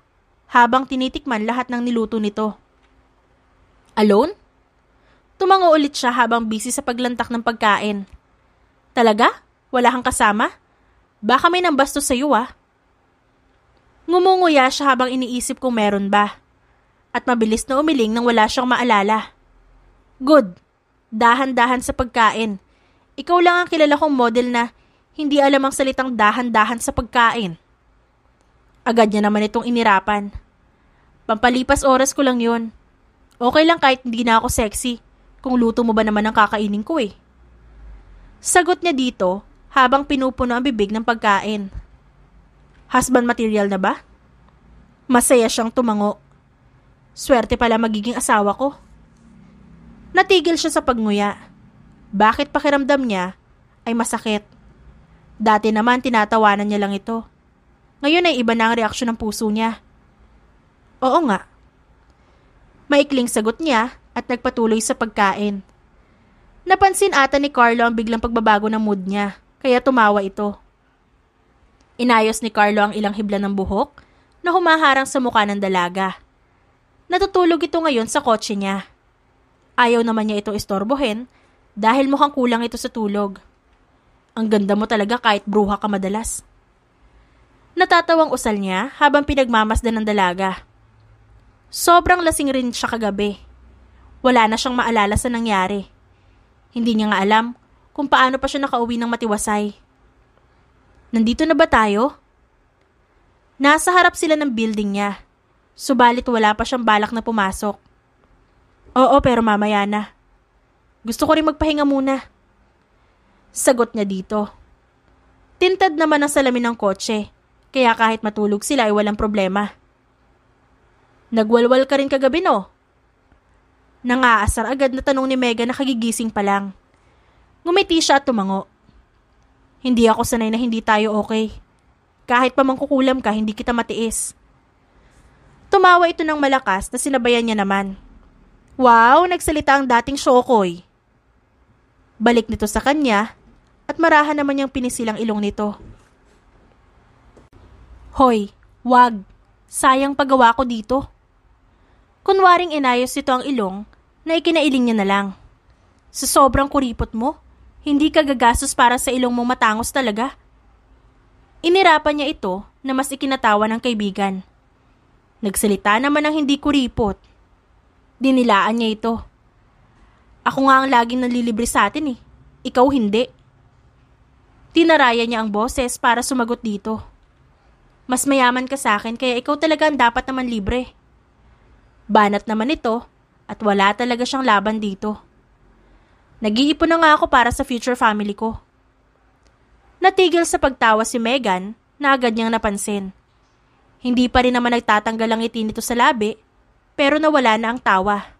habang tinitikman lahat ng niluto nito. Alone? Tumango ulit siya habang busy sa paglantak ng pagkain. Talaga? Wala kang kasama? Baka may nambastos sa'yo Ngumunguya siya habang iniisip kung meron ba. At mabilis na umiling nang wala siyang maalala. Good. Dahan-dahan sa pagkain. Ikaw lang ang kilala kong model na hindi alam ang salitang dahan-dahan sa pagkain. Agad niya naman itong inirapan. Pampalipas oras ko lang yun. Okay lang kahit hindi na ako sexy. Kung luto mo ba naman ang kakainin ko Sagot niya dito habang pinupuno ang bibig ng pagkain. Husband material na ba? Masaya siyang tumango. Swerte pala magiging asawa ko. Natigil siya sa pagnguya. Bakit pakiramdam niya ay masakit? Dati naman tinatawanan niya lang ito. Ngayon ay iba na ang reaksyon ng puso niya. Oo nga. Maikling sagot niya at nagpatuloy sa pagkain. Napansin ata ni Carlo ang biglang pagbabago ng mood niya, kaya tumawa ito. Inayos ni Carlo ang ilang hibla ng buhok na humaharang sa mukha ng dalaga. Natutulog ito ngayon sa kotse niya. Ayaw naman niya itong istorbohin dahil mukhang kulang ito sa tulog. Ang ganda mo talaga kahit bruha ka madalas. Natatawang usal niya habang pinagmamasdan ng dalaga. Sobrang lasing rin siya kagabi. Wala na siyang maalala sa nangyari. Hindi niya nga alam kung paano pa siya nakauwi ng matiwasay. Nandito na ba tayo? Nasa harap sila ng building niya. Subalit wala pa siyang balak na pumasok. Oo, pero mamaya na. Gusto ko rin magpahinga muna. Sagot niya dito. Tintad naman ang salamin ng kotse, kaya kahit matulog sila ay walang problema. Nagwalwal ka rin kagabi no? Nangaasar agad na tanong ni Megan na kagigising pa lang. Ngumiti siya at tumango. Hindi ako sanay na hindi tayo okay. Kahit pa mangkukulam ka, hindi kita matiis. Tumawa ito ng malakas na sinabayan niya naman. Wow, nagsalita ang dating Shokoy. Balik nito sa kanya at marahan naman niyang pinisilang ilong nito. Hoy, wag. Sayang paggawa ko dito. Kunwaring inayos ito ang ilong na ikinailing niya na lang. Sa sobrang kuripot mo, hindi ka gagastos para sa ilong mong matangos talaga. Inirapan niya ito na mas ikinatawa ng kaibigan. Nagsalita naman ng hindi kuripot. Dinilaan niya ito. Ako nga ang laging nanlilibre sa atin Ikaw hindi. Tinaraya niya ang boses para sumagot dito. Mas mayaman ka sa akin kaya ikaw talaga ang dapat naman libre. Banat naman ito at wala talaga siyang laban dito. Nag-iipon na nga ako para sa future family ko. Natigil sa pagtawa si Megan na agad niyang napansin. Hindi pa rin naman nagtatanggal ang ngiti nito sa labi pero nawala na ang tawa.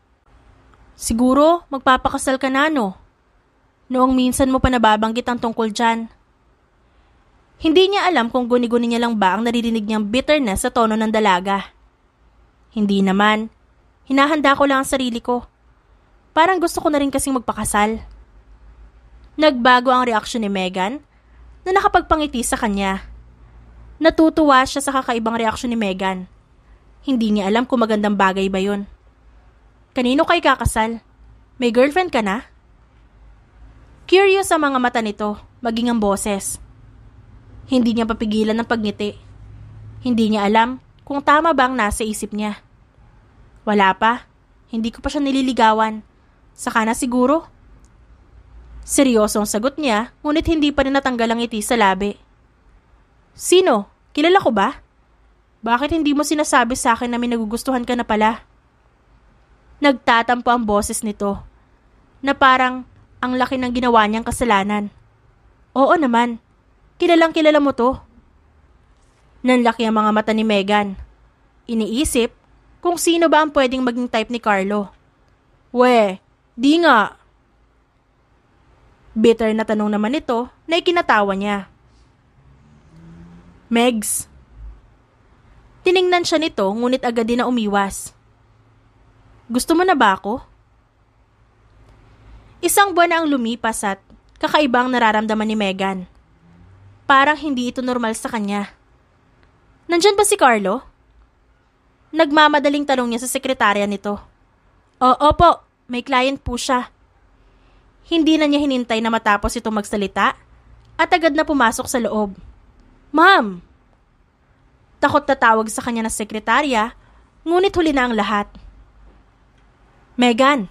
Siguro magpapakasal ka na Noong minsan mo pa nababanggit ang tungkol dyan. Hindi niya alam kung guni-guni niya lang ba ang naririnig niyang bitterness sa tono ng dalaga. Hindi naman. Hinahanda ko lang ang sarili ko. Parang gusto ko na rin kasing magpakasal. Nagbago ang reaksyon ni Megan na nakapagpangiti sa kanya. Natutuwa siya sa kakaibang reaksyon ni Megan. Hindi niya alam kung magandang bagay ba yun. Kanino kayo kakasal? May girlfriend ka na? Curious ang mga mata nito, maging ang boses. Hindi niya papigilan ng pagngiti. Hindi niya alam kung tama ba ang nasa isip niya. Wala pa. Hindi ko pa siya nililigawan. Saka na siguro. Seryoso ang sagot niya, ngunit hindi pa rin natanggal ang ngiti sa labi. Sino? Kilala ko ba? Bakit hindi mo sinasabi sa akin na may nagugustuhan ka na pala? Nagtatampo ang boses nito, na parang ang laki ng ginawa niyang kasalanan. Oo naman, kilalang kilala mo to. Nanlaki ang mga mata ni Megan. Iniisip kung sino ba ang pwedeng maging type ni Carlo. We, di nga. Bitter na tanong naman ito na ikinatawa niya. Megs. Tiningnan siya nito ngunit agad din na umiwas. Gusto mo na ba ako? Isang buwan na ang lumipas at kakaibang nararamdaman ni Megan. Parang hindi ito normal sa kanya. Nandyan ba si Carlo? Nagmamadaling tanong niya sa sekretarya nito. Oo po, may client po siya. Hindi na niya hinintay na matapos ito magsalita at agad na pumasok sa loob. Ma'am! Takot na tawag sa kanya ng sekretarya, ngunit huli na ang lahat. Megan!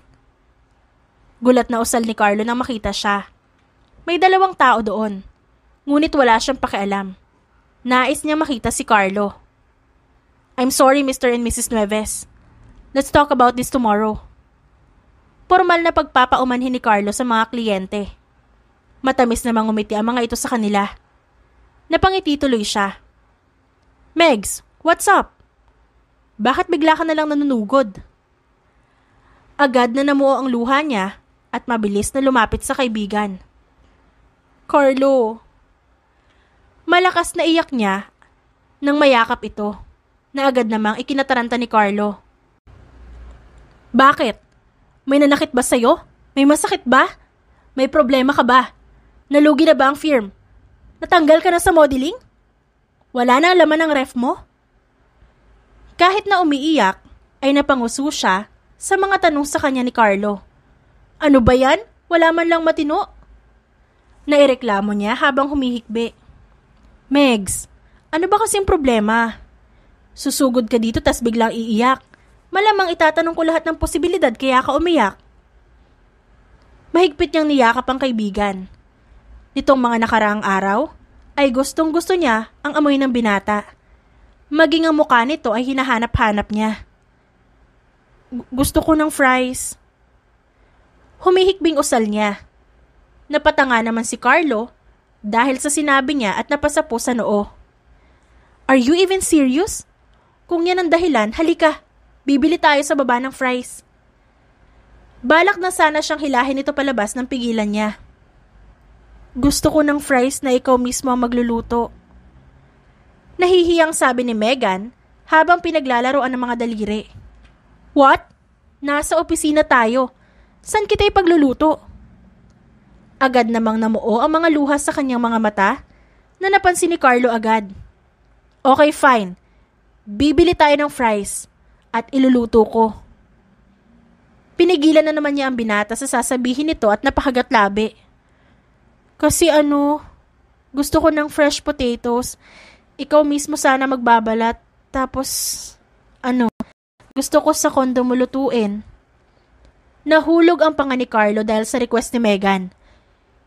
Gulat na usal ni Carlo nang makita siya. May 2 tao doon, ngunit wala siyang pakialam. Nais niya makita si Carlo. I'm sorry, Mr. and Mrs. Nueves. Let's talk about this tomorrow. Formal na pagpapaumanhin ni Carlo sa mga kliyente. Matamis na mangumiti ang mga ito sa kanila. Napangiti tuloy siya. Megs, what's up? Bakit bigla ka na lang nanunugod? Agad na namuo ang luha niya at mabilis na lumapit sa kaibigan. Carlo. Malakas na iyak niya nang mayakap ito, na agad namang ikinataranta ni Carlo. Bakit? May nanakit ba sa'yo? May masakit ba? May problema ka ba? Nalugi na ba ang firm? Natanggal ka na sa modeling? Wala na ang laman ng ref mo? Kahit na umiiyak, ay napanguso siya sa mga tanong sa kanya ni Carlo. Ano ba yan? Wala man lang matino. Naireklamo niya habang humihikbi. Megs, ano ba kasing problema? Susugod ka dito tas biglang iiyak. Malamang itatanong ko lahat ng posibilidad kaya ka umiyak. Mahigpit niyang niyakap ang kaibigan. Nitong mga nakaraang araw, ay gustong gusto niya ang amoy ng binata. Maging ang mukha nito ay hinahanap-hanap niya. Gusto ko ng fries. Humihikbing usal niya. Napatanga naman si Carlo dahil sa sinabi niya at napasapo sa noo. Are you even serious? Kung yan ang dahilan, halika. Bibili tayo sa baba ng fries. Balak na sana siyang hilahin ito palabas ng pigilan niya. Gusto ko ng fries na ikaw mismo ang magluluto. Nahihiyang sabi ni Megan habang pinaglalaroan ng mga daliri. What? Nasa opisina tayo. San kita ipagluluto? Agad namang namuo ang mga luha sa kanyang mga mata na napansin ni Carlo agad. Okay, fine. Bibili tayo ng fries at iluluto ko. Pinigilan na naman niya ang binata sa sasabihin nito at napakagat labi. Kasi gusto ko ng fresh potatoes. Ikaw mismo sana magbabalat. Tapos, gusto ko sa kondo mo lutuin. Nahulog ang panga ni Carlo dahil sa request ni Megan.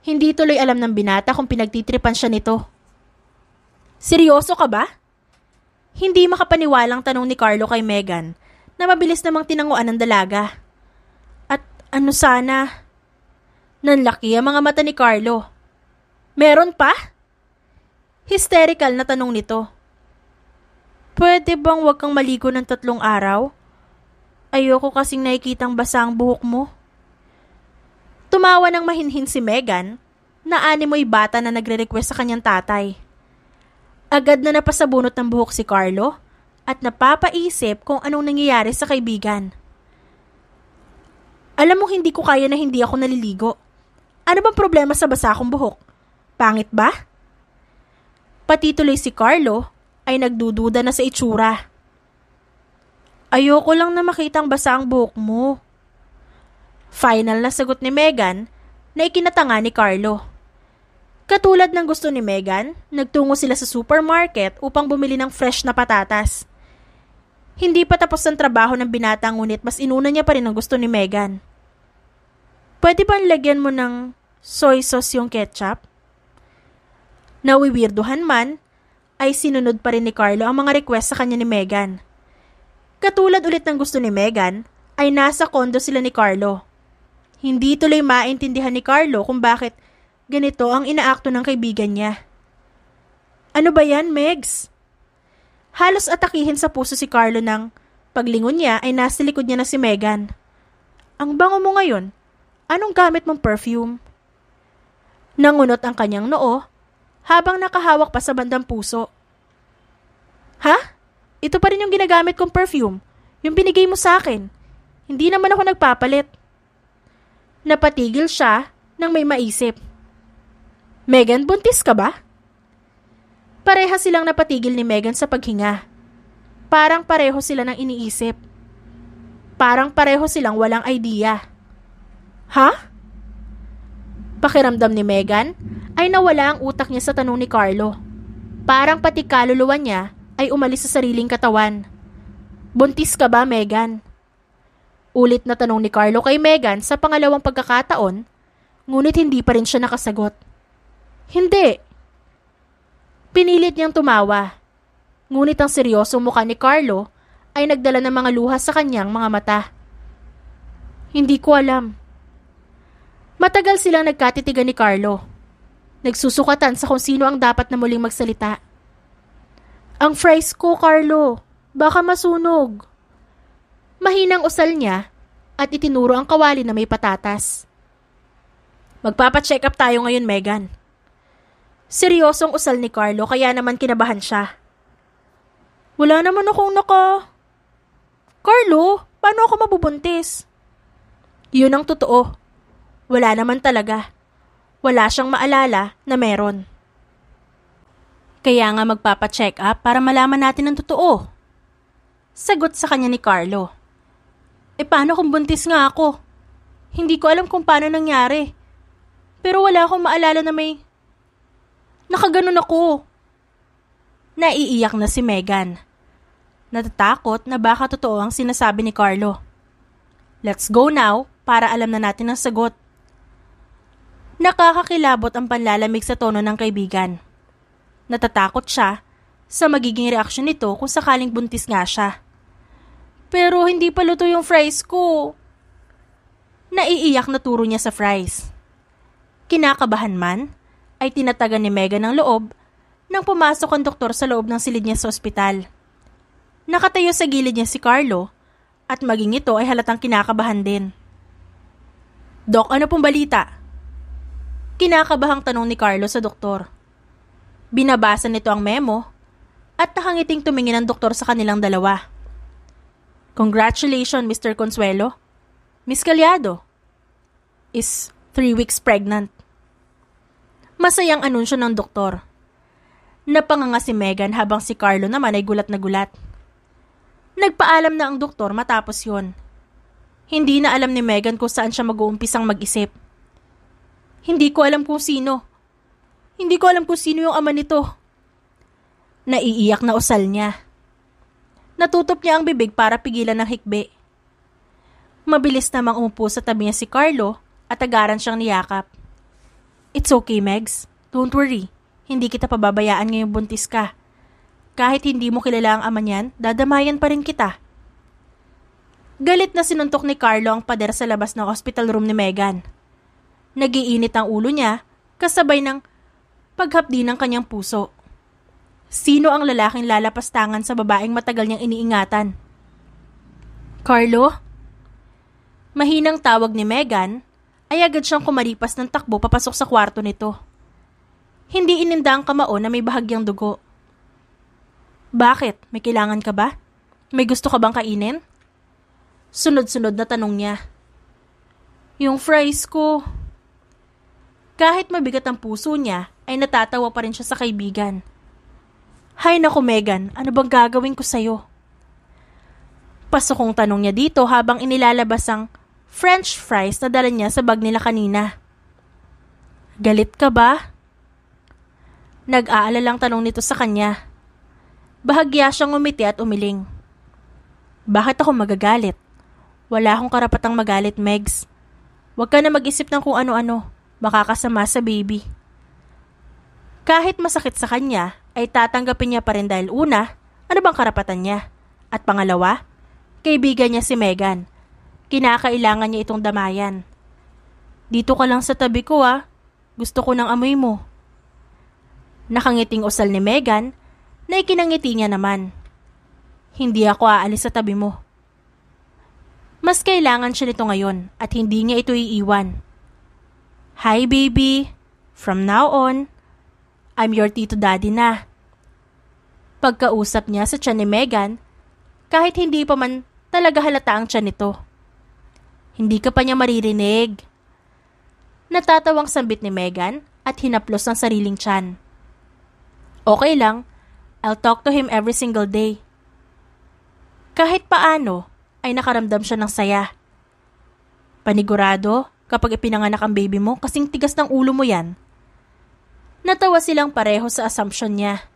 Hindi tuloy alam ng binata kung pinagtitripan siya nito. Seryoso ka ba? Hindi makapaniwalang tanong ni Carlo kay Megan na mabilis namang tinanguan ng dalaga. At sana? Nanlaki ang mga mata ni Carlo. Meron pa? Hysterical na tanong nito. Pwede bang wag kang maligo ng 3 araw? Ayoko kasing nakikitang basa ang buhok mo. Tumawa ng mahinhin si Megan na animoy bata na nagre-request sa kanyang tatay. Agad na napasabunot ng buhok si Carlo at napapaisip kung anong nangyayari sa kaibigan. Alam mo hindi ko kaya na hindi ako naliligo. Ano bang problema sa basa kong buhok? Pangit ba? Pati tuloy si Carlo ay nagdududa na sa itsura. Ayoko lang na makitang basa ang buhok mo. Final na sagot ni Megan na ikinatanga ni Carlo. Katulad ng gusto ni Megan, nagtungo sila sa supermarket upang bumili ng fresh na patatas. Hindi pa tapos ang trabaho ng binata ngunit mas inuna niya pa rin ang gusto ni Megan. Pwede ba lagyan mo ng soy sauce yung ketchup? Nawiwirduhan man, ay sinunod pa rin ni Carlo ang mga request sa kanya ni Megan. Katulad ulit ng gusto ni Megan, ay nasa kondo sila ni Carlo. Hindi tuloy maintindihan ni Carlo kung bakit ganito ang inaakto ng kaibigan niya. Ano ba yan, Megs? Halos atakihin sa puso si Carlo nang paglingon niya ay nasa likod niya na si Megan. Ang bango mo ngayon. Anong gamit mong perfume? Nangunot ang kanyang noo habang nakahawak pa sa bandang puso. Ha? Ito pa rin yung ginagamit kong perfume. Yung binigay mo sa akin. Hindi naman ako nagpapalit. Napatigil siya nang may maisip. Megan, buntis ka ba? Pareha silang napatigil ni Megan sa paghinga. Parang pareho sila ng iniisip. Parang pareho silang walang idea. Ha? Pakiramdam ni Megan ay nawala ang utak niya sa tanong ni Carlo. Parang pati kaluluwa niya ay umalis sa sariling katawan. Buntis ka ba, Megan? Ulit na tanong ni Carlo kay Megan sa pangalawang pagkakataon, ngunit hindi pa rin siya nakasagot. Hindi. Pinilit niyang tumawa, ngunit ang seryosong mukha ni Carlo ay nagdala ng mga luha sa kanyang mga mata. Hindi ko alam. Matagal silang nagkatitigan ni Carlo. Nagsusukatan sa kung sino ang dapat na muling magsalita. Ang fries ko, Carlo. Baka masunog. Mahinang usal niya at itinuro ang kawali na may patatas. Magpapacheck up tayo ngayon, Megan. Seryosong usal ni Carlo kaya naman kinabahan siya. Wala naman akong Carlo, paano ako mabubuntis? Yun ang totoo. Wala naman talaga. Wala siyang maalala na meron. Kaya nga magpapacheck up para malaman natin ang totoo. Sagot sa kanya ni Carlo. Paano kung buntis nga ako? Hindi ko alam kung paano nangyari. Pero wala akong maalala na may... Nakaganon ako. Naiiyak na si Megan. Natatakot na baka totoo ang sinasabi ni Carlo. Let's go now para alam na natin ang sagot. Nakakakilabot ang panlalamig sa tono ng kaibigan. Natatakot siya sa magiging reaksyon nito kung sakaling buntis nga siya. Pero hindi pa luto yung fries ko. Naiiyak na turo niya sa fries. Kinakabahan man, ay tinatagan ni Megan ang loob nang pumasok ang doktor sa loob ng silid niya sa ospital. Nakatayo sa gilid niya si Carlo at maging ito ay halatang kinakabahan din. Dok, ano pong balita? Kinakabahang tanong ni Carlo sa doktor. Binabasa nito ang memo at nakangiting tumingin ang doktor sa kanilang dalawa. Congratulations, Mr. Consuelo. Miss Calyado is 3 weeks pregnant. Masayang anunsyo ng doktor. Napanganga si Megan habang si Carlo naman ay gulat na gulat. Nagpaalam na ang doktor matapos yon. Hindi na alam ni Megan kung saan siya mag-uumpisang mag-isip. Hindi ko alam kung sino. Hindi ko alam kung sino yung ama nito. Naiiyak na usal niya. Natutop niya ang bibig para pigilan ng hikbi. Mabilis namang umupo sa tabi niya si Carlo at agaran siyang niyakap. It's okay, Megs. Don't worry. Hindi kita pababayaan ngayong buntis ka. Kahit hindi mo kilala ang ama niyan, dadamayan pa rin kita. Galit na sinuntok ni Carlo ang pader sa labas ng hospital room ni Megan. Nagiinit ang ulo niya kasabay ng paghapdi ng kanyang puso. Sino ang lalaking lalapastangan sa babaeng matagal niyang iniingatan? Carlo? Mahinang tawag ni Megan ay agad siyang kumaripas ng takbo papasok sa kwarto nito. Hindi ininda ang kamao na may bahagyang dugo. Bakit? May kailangan ka ba? May gusto ka bang kainin? Sunod-sunod na tanong niya. Yung fries ko. Kahit mabigat ang puso niya, ay natatawa pa rin siya sa kaibigan. Hay naku Megan, ano bang gagawin ko sa'yo? Pasokong tanong niya dito habang inilalabas ang French fries na dala niya sa bag nila kanina. Galit ka ba? Nag-aalalang tanong nito sa kanya. Bahagya siyang umiti at umiling. Bakit ako magagalit? Wala akong karapatang magalit, Megs. Huwag ka na mag-isip ng kung ano-ano. Baka kasama sa baby. Kahit masakit sa kanya, ay tatanggapin niya pa rin dahil una, ano bang karapatan niya? At pangalawa, kaibigan niya si Megan. Kinakailangan niya itong damayan. Dito ka lang sa tabi ko Gusto ko ng amoy mo. Nakangiting usal ni Megan na ikinangiti niya naman. Hindi ako aalis sa tabi mo. Mas kailangan siya nito ngayon at hindi niya ito iiwan. Hi baby, from now on, I'm your tito daddy na. Pagkausap niya sa tiyan ni Megan, kahit hindi pa man talaga halata ang tiyan nito. Hindi ka pa niya maririnig. Natatawang sambit ni Megan at hinaplos ang sariling tiyan. Okay lang, I'll talk to him every single day. Kahit paano ay nakaramdam siya ng saya. Panigurado, kapag ipinanganak ang baby mo, kasing tigas ng ulo mo yan. Natawa silang pareho sa assumption niya.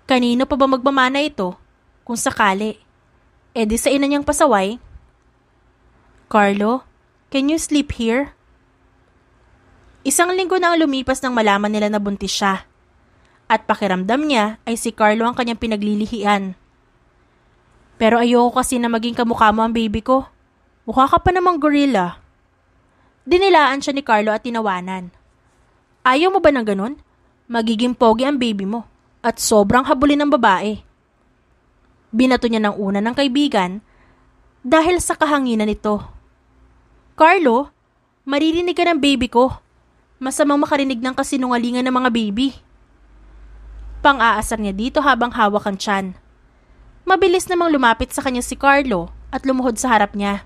Kanino pa ba magmamana ito kung sakali? E di sa ina niyang pasaway. Carlo, can you sleep here? Isang linggo na ang lumipas nang malaman nila na buntis siya. At pakiramdam niya ay si Carlo ang kanyang pinaglilihian. Pero ayoko kasi na maging kamukha mo ang baby ko. Mukha ka pa namang gorilla. Dinilaan siya ni Carlo at tinawanan. Ayaw mo ba ng ganun? Magiging pogi ang baby mo at sobrang habulin ng babae. Binato niya ng una ng kaibigan dahil sa kahanginan nito. Carlo, maririnig ka ng baby ko. Masamang makarinig ng kasinungalingan ng mga baby. Pang-aasar niya dito habang hawak ang tiyan. Mabilis namang lumapit sa kanya si Carlo at lumuhod sa harap niya.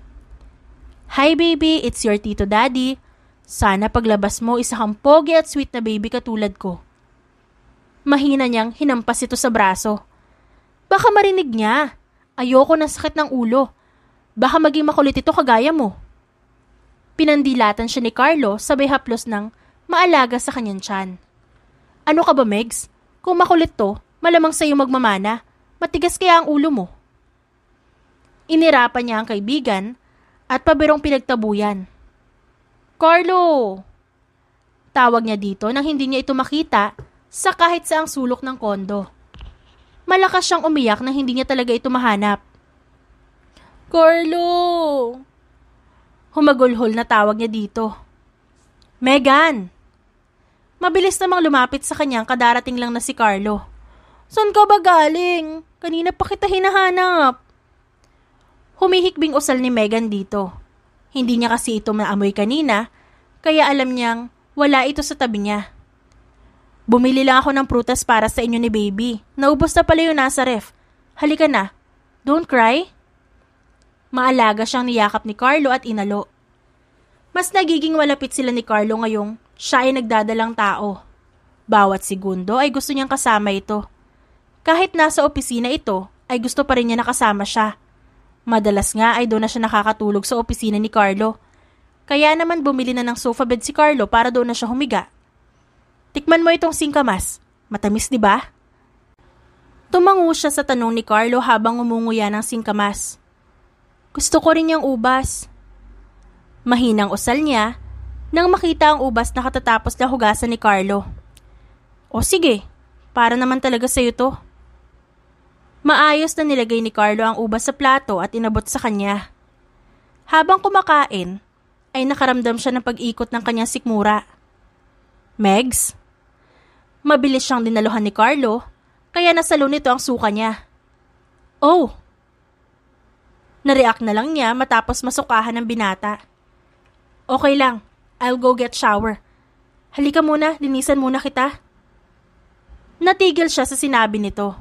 Hi baby, it's your Tito Daddy. Sana paglabas mo isa kang pogi at sweet na baby katulad ko. Mahina niyang hinampas ito sa braso. Baka marinig niya. Ayoko ng sakit ng ulo. Baka maging makulit ito kagaya mo. Pinandilatan siya ni Carlo sabay haplos ng maalaga sa kanyang tiyan. Ano ka ba, Megs? Kung makulit to, malamang sa'yo magmamana. Matigas kaya ang ulo mo. Inirapan niya ang kaibigan at pabirong pinagtabuyan. Carlo! Tawag niya dito nang hindi niya ito makita sa kahit saang sulok ng kondo. Malakas siyang umiyak nang hindi niya talaga ito mahanap. Carlo! Humagulhol na tawag niya dito. Megan! Mabilis namang lumapit sa kanyang kadarating lang na si Carlo. Saan ka ba galing? Kanina pa kita hinahanap. Humihikbing usal ni Megan dito. Hindi niya kasi ito maamoy kanina, kaya alam niyang wala ito sa tabi niya. Bumili lang ako ng prutas para sa inyo ni baby. Naubos na pala yung nasa ref. Halika na. Don't cry. Maalaga siyang niyakap ni Carlo at inalo. Mas nagiging malapit sila ni Carlo ngayong siya ay nagdadalang tao. Bawat segundo ay gusto niyang kasama ito. Kahit nasa opisina ito, ay gusto pa rin niya nakasama siya. Madalas nga ay doon na siya nakakatulog sa opisina ni Carlo. Kaya naman bumili na ng sofa bed si Carlo para doon na siya humiga. Tikman mo itong singkamas. Matamis, di ba? Tumango siya sa tanong ni Carlo habang umunguya ng singkamas. Gusto ko rin yung ubas. Mahinang usal niya nang makita ang ubas na katatapos na hugasan ni Carlo. O sige, para naman talaga sa'yo to. Maayos na nilagay ni Carlo ang ubas sa plato at inabot sa kanya. Habang kumakain, ay nakaramdam siya ng pag-ikot ng kanyang sikmura. Megs? Mabilis siyang dinaluhan ni Carlo, kaya nasalo nito ang suka niya. Oh! Nareact na lang niya matapos masukahan ng binata. Okay lang, I'll go get shower. Halika muna, linisan muna kita. Natigil siya sa sinabi nito.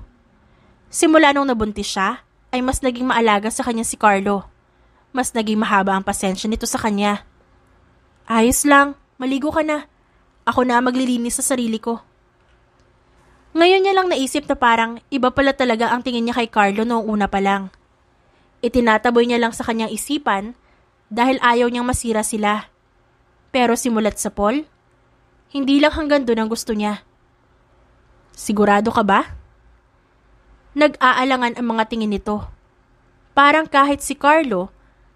Simula nung nabuntis siya, ay mas naging maalaga sa kanya si Carlo. Mas naging mahaba ang pasensya nito sa kanya. Ayos lang, maligo ka na. Ako na maglilinis sa sarili ko. Ngayon niya lang naisip na parang iba pala talaga ang tingin niya kay Carlo noong una pa lang. Itinataboy niya lang sa kanyang isipan dahil ayaw niyang masira sila. Pero simulat sa Paul, hindi lang hanggang doon ang gusto niya. Sigurado ka ba? Nag-aalangan ang mga tingin nito. Parang kahit si Carlo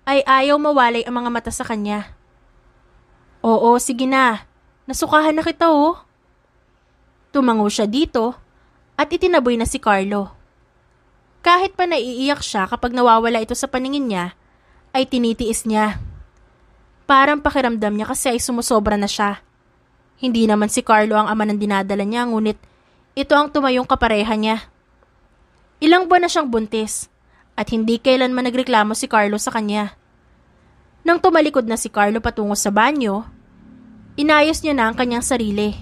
ay ayaw mawalay ang mga mata sa kanya. Oo, sige na. Nasukahan na kita oh. Tumango siya dito at itinaboy na si Carlo. Kahit pa naiiyak siya kapag nawawala ito sa paningin niya, ay tinitiis niya. Parang pakiramdam niya kasi ay sumusobra na siya. Hindi naman si Carlo ang ama ng dinadala niya, ngunit ito ang tumayong kapareha niya. Ilang buwan na siyang buntis at hindi kailanman nagreklamo si Carlo sa kanya. Nang tumalikod na si Carlo patungo sa banyo, inayos niya na ang kanyang sarili.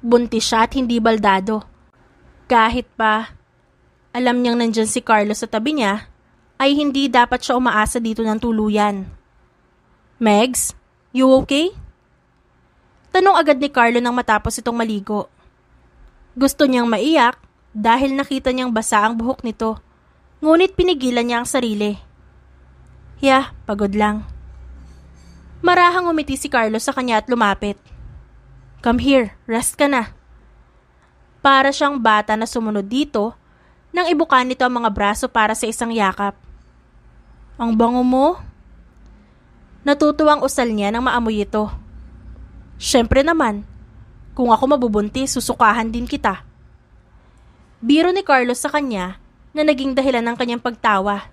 Buntis siya at hindi baldado. Kahit pa alam niyang nandyan si Carlo sa tabi niya, ay hindi dapat siya umaasa dito ng tuluyan. Megs, you okay? Tanong agad ni Carlo nang matapos itong maligo. Gusto niyang maiyak dahil nakita niyang basa ang buhok nito, ngunit pinigilan niya ang sarili. Pagod lang. Marahang umiti si Carlo sa kanya at lumapit. Come here, rest ka na. Para siyang bata na sumunod dito nang ibukan nito ang mga braso para sa isang yakap. Ang bango mo? Natutuwang usal niya nang maamoy ito. Siyempre naman, kung ako mabubuntis, susukahan din kita. Biro ni Carlos sa kanya na naging dahilan ng kanyang pagtawa.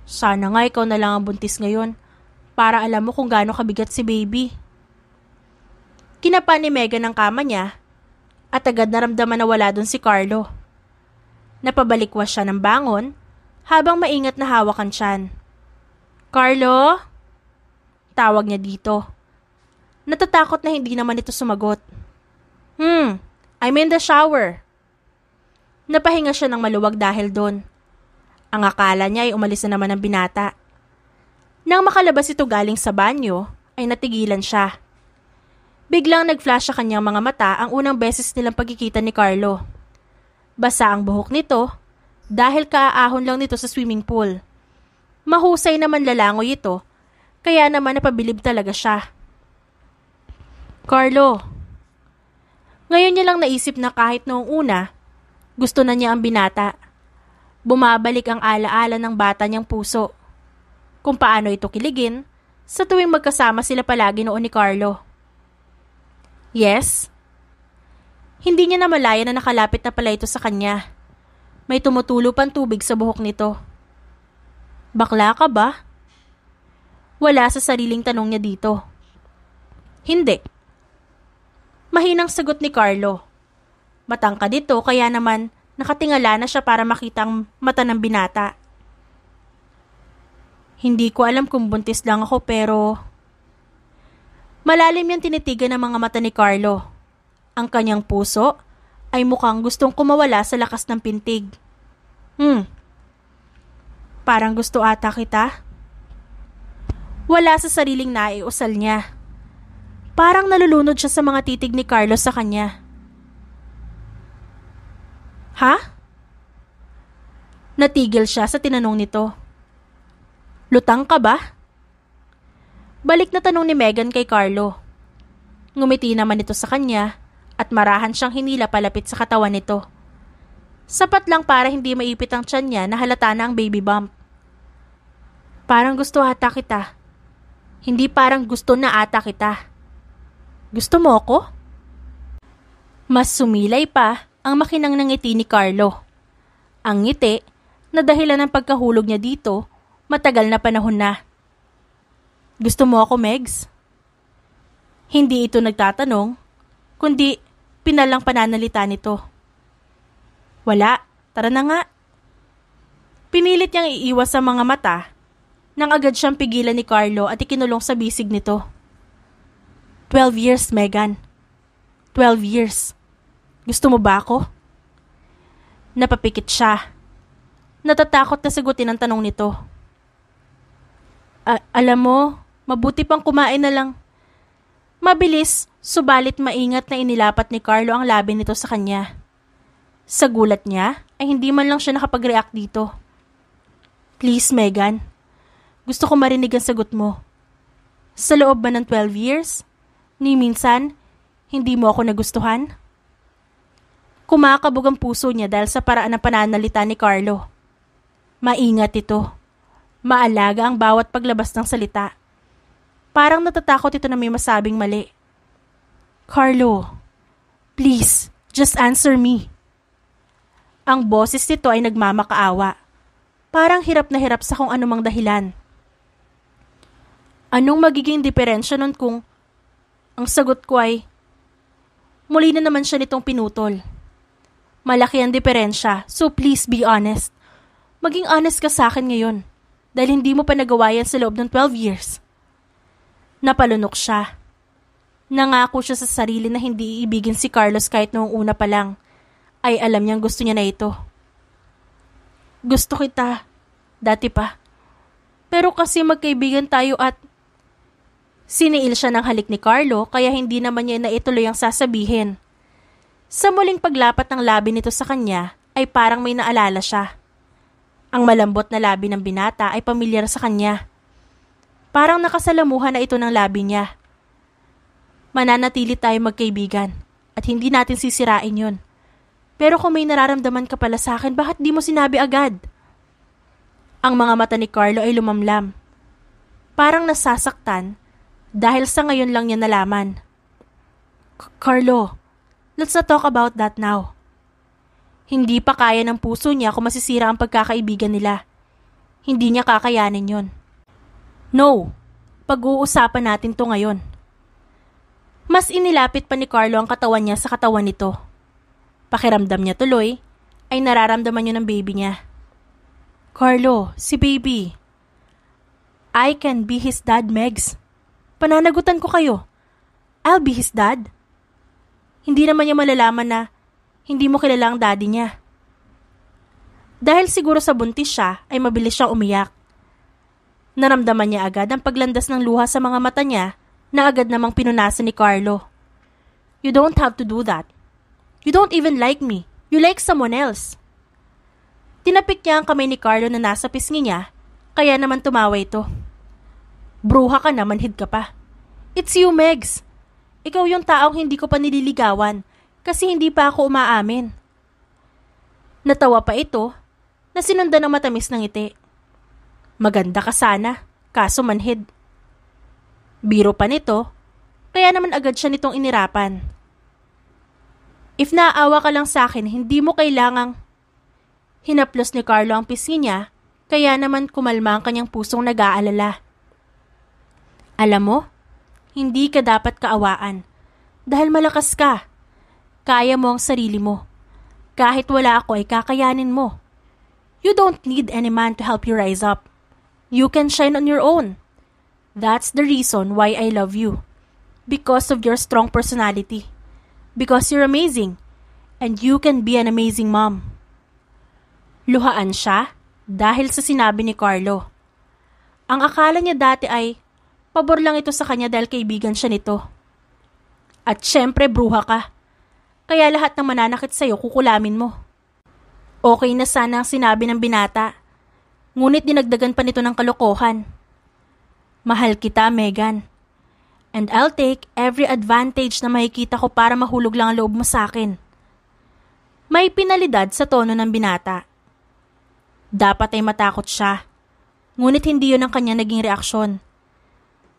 Sana nga ikaw na lang ang buntis ngayon para alam mo kung gaano kabigat si baby. Kinapa ni Megan ang kama niya at agad naramdaman na wala dun si Carlo. Napabalikwas siya ng bangon habang maingat na hawakan siyan. Carlo? Tawag niya dito. Natatakot na hindi naman ito sumagot. I'm in the shower. Napahinga siya ng maluwag dahil doon. Ang akala niya ay umalis na naman ang binata. Nang makalabas ito galing sa banyo, ay natigilan siya. Biglang nag-flash sa kanyang mga mata ang unang beses nilang pagkikita ni Carlo. Basa ang buhok nito dahil kaaahon lang nito sa swimming pool. Mahusay naman lalangoy ito, kaya naman napabilib talaga siya. Carlo. Ngayon niya lang naisip na kahit noong una, gusto na niya ang binata. Bumabalik ang alaala ng bata niyang puso. Kung paano ito kiligin sa tuwing magkasama sila palagi noon ni Carlo. Yes? Hindi niya namalaya na nakalapit na pala ito sa kanya. May tumutulo pang tubig sa buhok nito. Bakla ka ba? Wala sa sariling tanong niya dito. Hindi. Mahinang sagot ni Carlo. Matangkad ito kaya naman nakatingala na siya para makita ang mata ng binata. Hindi ko alam kung buntis lang ako pero... Malalim yung tinitigan ng mga mata ni Carlo. Ang kanyang puso ay mukhang gustong kumawala sa lakas ng pintig. Parang gusto ata kita. Wala sa sariling naiusal niya. Parang nalulunod siya sa mga titig ni Carlos sa kanya. Ha? Natigil siya sa tinanong nito. Lutang ka ba? Balik na tanong ni Megan kay Carlo. Ngumiti naman ito sa kanya at marahan siyang hinila palapit sa katawan nito. Sapat lang para hindi maipit ang tiyan niya na halata na ang baby bump. Parang gusto ata kita. Hindi parang gusto na ata kita. Gusto mo ako? Mas sumilay pa ang makinang ng ngiti ni Carlo. Ang ngiti na dahilan ng pagkahulog niya dito, matagal na panahon na. Gusto mo ako, Megs? Hindi ito nagtatanong, kundi pinalang pananalita nito. Wala, tara na nga. Pinilit niyang iiwas sa mga mata nang agad siyang pigilan ni Carlo at ikinulong sa bisig nito. 12 years, Megan. 12 years. Gusto mo ba ako? Napapikit siya. Natatakot na sagutin ang tanong nito. Alam mo, mabuti pang kumain na lang. Mabilis, subalit maingat na inilapat ni Carlo ang labi nito sa kanya. Sa gulat niya, ay hindi man lang siya nakapag-react dito. Please, Megan. Gusto ko marinig ang sagot mo. Sa loob ba ng 12 years? Ni minsan, hindi mo ako nagustuhan? Kumakabog ang puso niya dahil sa paraan ng pananalita ni Carlo. Maingat ito. Maalaga ang bawat paglabas ng salita. Parang natatakot ito na may masabing mali. Carlo, please, just answer me. Ang boses nito ay nagmamakaawa. Parang hirap na hirap sa kung anumang dahilan. Anong magiging diferensya nun kung ang sagot ko ay muli na naman siya nitong pinutol. Malaki ang diferensya, so please be honest. Maging honest ka sa akin ngayon dahil hindi mo pa nagawa yan sa loob ng 12 years. Napalunok siya. Nangako siya sa sarili na hindi iibigin si Carlos kahit noong una pa lang. Ay alam niyang gusto niya na ito. Gusto kita, dati pa. Pero kasi magkaibigan tayo at... Siniil siya ng halik ni Carlo kaya hindi naman niya naituloy ang sasabihin. Sa muling paglapat ng labi nito sa kanya ay parang may naalala siya. Ang malambot na labi ng binata ay pamilyar sa kanya. Parang nakasalamuhan na ito ng labi niya. Mananatili tayo magkaibigan at hindi natin sisirain yun. Pero kung may nararamdaman ka pala sa akin, bakit di mo sinabi agad? Ang mga mata ni Carlo ay lumamlam. Parang nasasaktan dahil sa ngayon lang niya nalaman. Carlo, let's not talk about that now. Hindi pa kaya ng puso niya kung masisira ang pagkakaibigan nila. Hindi niya kakayanin yon. No, pag-uusapan natin to ngayon. Mas inilapit pa ni Carlo ang katawan niya sa katawan nito. Pakiramdam niya tuloy ay nararamdaman niya ng baby niya. Carlo, si baby. I can be his dad, Megs. Pananagutan ko kayo. I'll be his dad. Hindi naman niya malalaman na hindi mo kilala ang daddy niya. Dahil siguro sa buntis siya ay mabilis siyang umiyak. Naramdaman niya agad ang paglandas ng luha sa mga mata niya na agad namang pinunasan ni Carlo. You don't have to do that. You don't even like me. You like someone else. Tinapik niya ang kamay ni Carlo na nasa pisngi niya, kaya naman tumawa ito. Bruha ka na, manhid ka pa. It's you, Megs. Ikaw yung taong hindi ko pa nililigawan kasi hindi pa ako umaamin. Natawa pa ito na sinundan ng matamis ng ngiti. Maganda ka sana, kaso manhid. Biro pa nito, kaya naman agad siya nitong inirapan. If naaawa ka lang sa akin, hindi mo kailangang... Hinaplos ni Carlo ang pisngi niya, kaya naman kumalma ang kanyang pusong nag-aalala. Alam mo, hindi ka dapat kaawaan. Dahil malakas ka. Kaya mo ang sarili mo. Kahit wala ako ay kakayanin mo. You don't need any man to help you rise up. You can shine on your own. That's the reason why I love you. Because of your strong personality. Because you're amazing. And you can be an amazing mom. Luhaan siya dahil sa sinabi ni Carlo. Ang akala niya dati ay pabor lang ito sa kanya dahil kaibigan siya nito. At syempre bruha ka. Kaya lahat ng mananakit sa'yo kukulamin mo. Okay na sana ang sinabi ng binata. Ngunit dinagdagan pa nito ng kalokohan. Mahal kita, Megan. And I'll take every advantage na makikita ko para mahulog lang ang loob mo sa akin. May pinalidad sa tono ng binata. Dapat ay matakot siya. Ngunit hindi yun ang kanya naging reaksyon.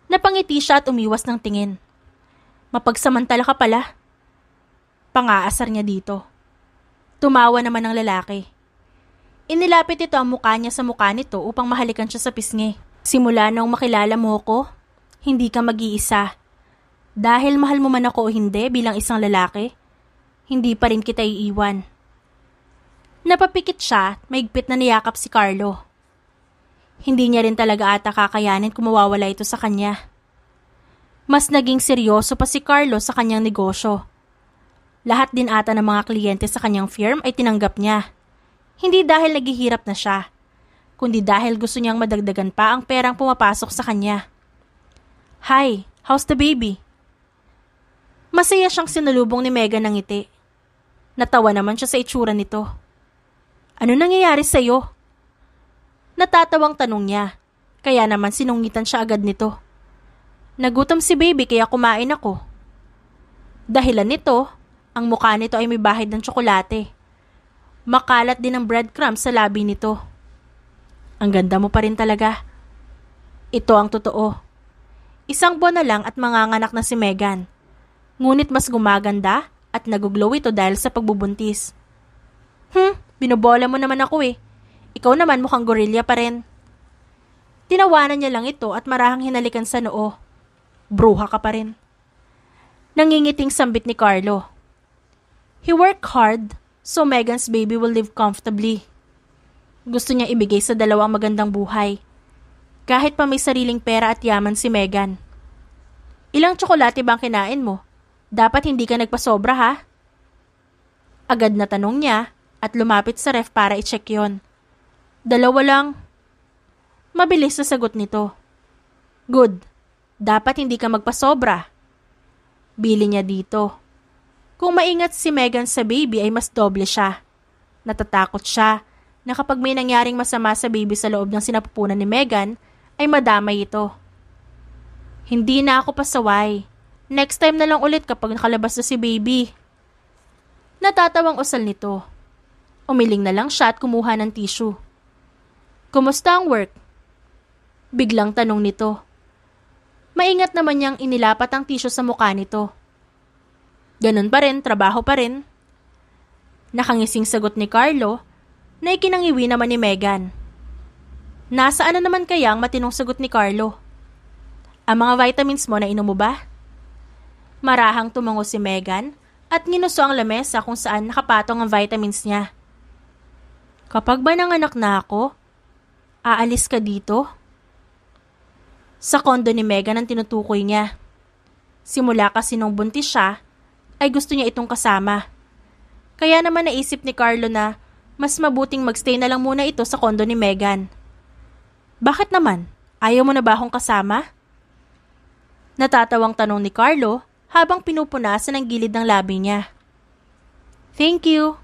Napangiti siya at umiwas ng tingin. Mapagsamantala ka pala. Pangaasar niya dito. Tumawa naman ang lalaki. Inilapit ito ang mukha niya sa mukha nito upang mahalikan siya sa pisngi. Simula nung makilala mo ko, hindi ka mag-iisa. Dahil mahal mo man ako o hindi bilang isang lalaki, hindi pa rin kita iiwan. Napapikit siya, maigpit na niyakap si Carlo. Hindi niya rin talaga ata kakayanin kung mawawala ito sa kanya. Mas naging seryoso pa si Carlo sa kanyang negosyo. Lahat din ata ng mga kliyente sa kanyang firm ay tinanggap niya. Hindi dahil naghihirap na siya, kundi dahil gusto niyang madagdagan pa ang perang pumapasok sa kanya. Hi, how's the baby? Masaya siyang sinalubong ni Megan ng ngiti. Natawa naman siya sa itsura nito. Ano nangyayari sa'yo? Natatawang tanong niya, kaya naman sinungitan siya agad nito. Nagutom si baby kaya kumain ako. Dahilan nito, ang mukha nito ay may bahid ng tsokolate. Makalat din ang breadcrumbs sa labi nito. Ang ganda mo pa rin talaga. Ito ang totoo. Isang buwan na lang at manganganak na si Megan. Ngunit mas gumaganda at naguglow ito dahil sa pagbubuntis. Binobola mo naman ako eh. Ikaw naman mukhang gorilla pa rin. Tinawanan niya lang ito at marahang hinalikan sa noo. Bruha ka pa rin. Nangingiting sambit ni Carlo. He worked hard so Megan's baby will live comfortably. Gusto niya ibigay sa dalawang magandang buhay. Kahit pa may sariling pera at yaman si Megan. Ilang tsokolate ba ang kinain mo? Dapat hindi ka nagpasobra ha? Agad na tanong niya at lumapit sa ref para i-check yon. 2 lang. Mabilis na sagot nito. Good. Dapat hindi ka magpasobra. Bili niya dito. Kung maingat si Megan sa baby ay mas doble siya. Natatakot siya na kapag may nangyaring masama sa baby sa loob ng sinapupunan ni Megan ay madamay ito. Hindi na ako pasaway. Next time na lang ulit kapag nakalabas na si baby. Natatawang usal nito. Umiling na lang siya at kumuha ng tissue. Kumusta ang work? Biglang tanong nito. Maingat naman niyang inilapat ang tissue sa mukha nito. Ganun pa rin, trabaho pa rin. Nakangising sagot ni Carlo na ikinangiwi naman ni Megan. Nasaan na naman kaya ang matinong sagot ni Carlo? Ang mga vitamins mo na inom mo ba? Marahang tumango si Megan at nginuso ang lamesa kung saan nakapatong ang vitamins niya. Kapag ba nanganak na ako, aalis ka dito? Sa kondo ni Megan ang tinutukoy niya. Simula kasi nung buntis siya, ay gusto niya itong kasama. Kaya naman naisip ni Carlo na mas mabuting magstay na lang muna ito sa kondo ni Megan. Bakit naman? Ayaw mo na ba akong kasama? Natatawang tanong ni Carlo habang pinupunasan ang gilid ng labi niya. Thank you.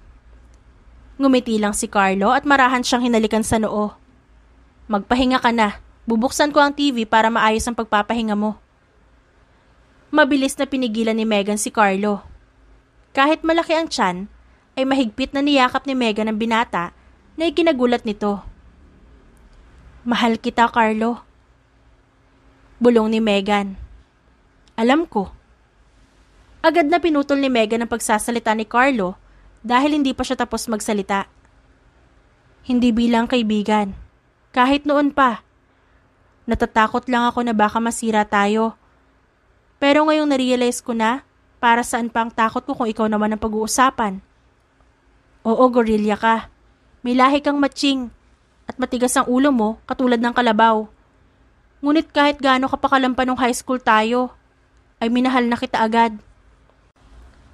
Ngumiti lang si Carlo at marahan siyang hinalikan sa noo. Magpahinga ka na. Bubuksan ko ang TV para maayos ang pagpapahinga mo. Mabilis na pinigilan ni Megan si Carlo. Kahit malaki ang tiyan, ay mahigpit na niyakap ni Megan ang binata na ikinagulat nito. Mahal kita, Carlo. Bulong ni Megan. Alam ko. Agad na pinutol ni Megan ang pagsasalita ni Carlo dahil hindi pa siya tapos magsalita. Hindi bilang kaibigan. Kahit noon pa. Natatakot lang ako na baka masira tayo. Pero ngayong narealize ko na para saan pa ang takot ko kung ikaw naman ang pag-uusapan. Oo, gorilla ka. May lahi kang matching at matigas ang ulo mo katulad ng kalabaw. Ngunit kahit gaano ka pa kalampa nung high school tayo, ay minahal na kita agad.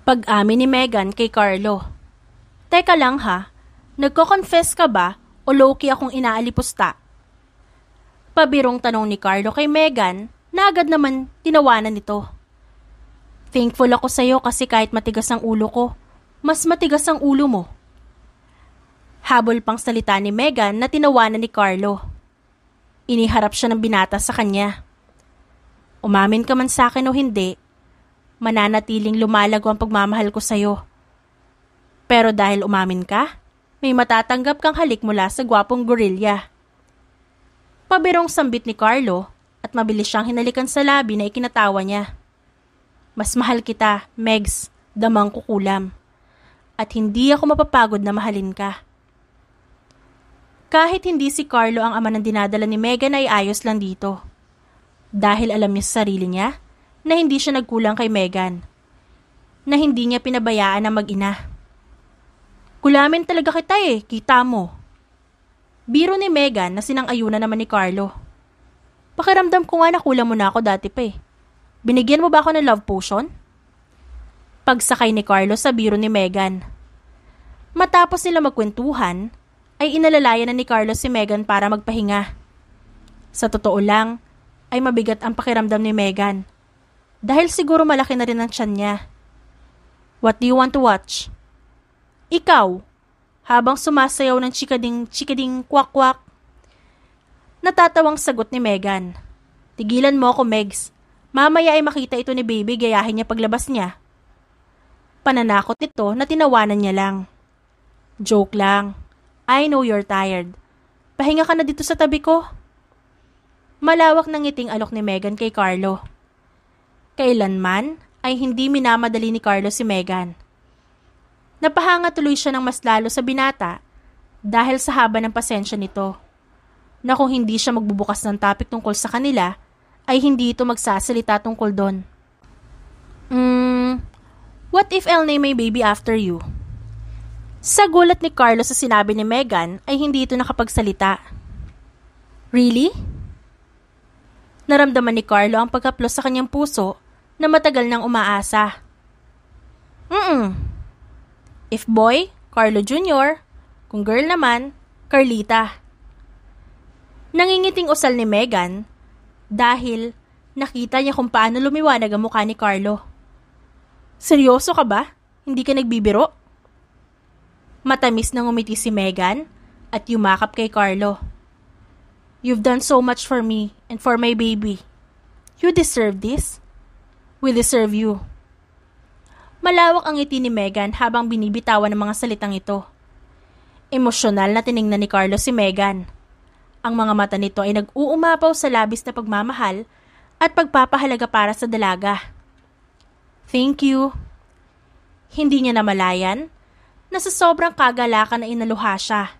Pag-amin ni Megan kay Carlo. Teka lang ha, nagko-confess ka ba o low-key akong inaalipusta? Pabirong tanong ni Carlo kay Megan na agad naman tinawanan nito. Thankful ako sa'yo kasi kahit matigas ang ulo ko, mas matigas ang ulo mo. Habol pang salita ni Megan na tinawanan ni Carlo. Iniharap siya ng binata sa kanya. Umamin ka man sa akin o hindi, mananatiling lumalago ang pagmamahal ko sa'yo. Pero dahil umamin ka, may matatanggap kang halik mula sa gwapong gorilla. Pabirong sambit ni Carlo at mabilis siyang hinalikan sa labi na ikinatawa niya. Mas mahal kita, Megs, damang kukulam. At hindi ako mapapagod na mahalin ka. Kahit hindi si Carlo ang ama ng dinadala ni Megan ay ayos lang dito. Dahil alam niya sa sarili niya na hindi siya nagkulang kay Megan. Na hindi niya pinabayaan na mag-ina. Kulamin talaga kita kita mo. Biro ni Megan na sinang-ayunan naman ni Carlo. Pakiramdam ko nga nakulang mo na ako dati pa Binigyan mo ba ako ng love potion? Pagsakay ni Carlo sa biro ni Megan. Matapos nila magkwentuhan, ay inalalayan na ni Carlo si Megan para magpahinga. Sa totoo lang, ay mabigat ang pakiramdam ni Megan. Dahil siguro malaki na rin ang tiyan niya. What do you want to watch? Ikaw, habang sumasayaw ng chikading kwak-kwak. Natatawang sagot ni Megan. Tigilan mo ako, Megs. Mamaya ay makita ito ni baby gayahin niya paglabas niya. Pananakot nito na tinawanan niya lang. Joke lang. I know you're tired. Pahinga ka na dito sa tabi ko. Malawak ng ngiting alok ni Megan kay Carlo. Kailanman ay hindi minamadali ni Carlo si Megan. Napahanga tuloy siya ng mas lalo sa binata dahil sa haba ng pasensya nito. Na kung hindi siya magbubukas ng topic tungkol sa kanila, ay hindi ito magsasalita tungkol doon. What if I'll name my baby after you? Sa gulat ni Carlo sa sinabi ni Megan ay hindi ito nakapagsalita. Really? Naramdaman ni Carlo ang pagkaplos sa kanyang puso na matagal nang umaasa. If boy, Carlo Jr. Kung girl naman, Carlita. Nangingiting usal ni Megan dahil nakita niya kung paano lumiwanag ang mukha ni Carlo. Seryoso ka ba? Hindi ka nagbibiro? Matamis na ngumiti si Megan at yumakap kay Carlo. You've done so much for me and for my baby. You deserve this. We deserve you. Malawak ang ngiti ni Megan habang binibitawan ng mga salitang ito. Emosyonal na tiningnan ni Carlo si Megan. Ang mga mata nito ay nag-uumapaw sa labis na pagmamahal at pagpapahalaga para sa dalaga. Thank you. Hindi niya namalayan na sa sobrang kagalakan na inaluha siya.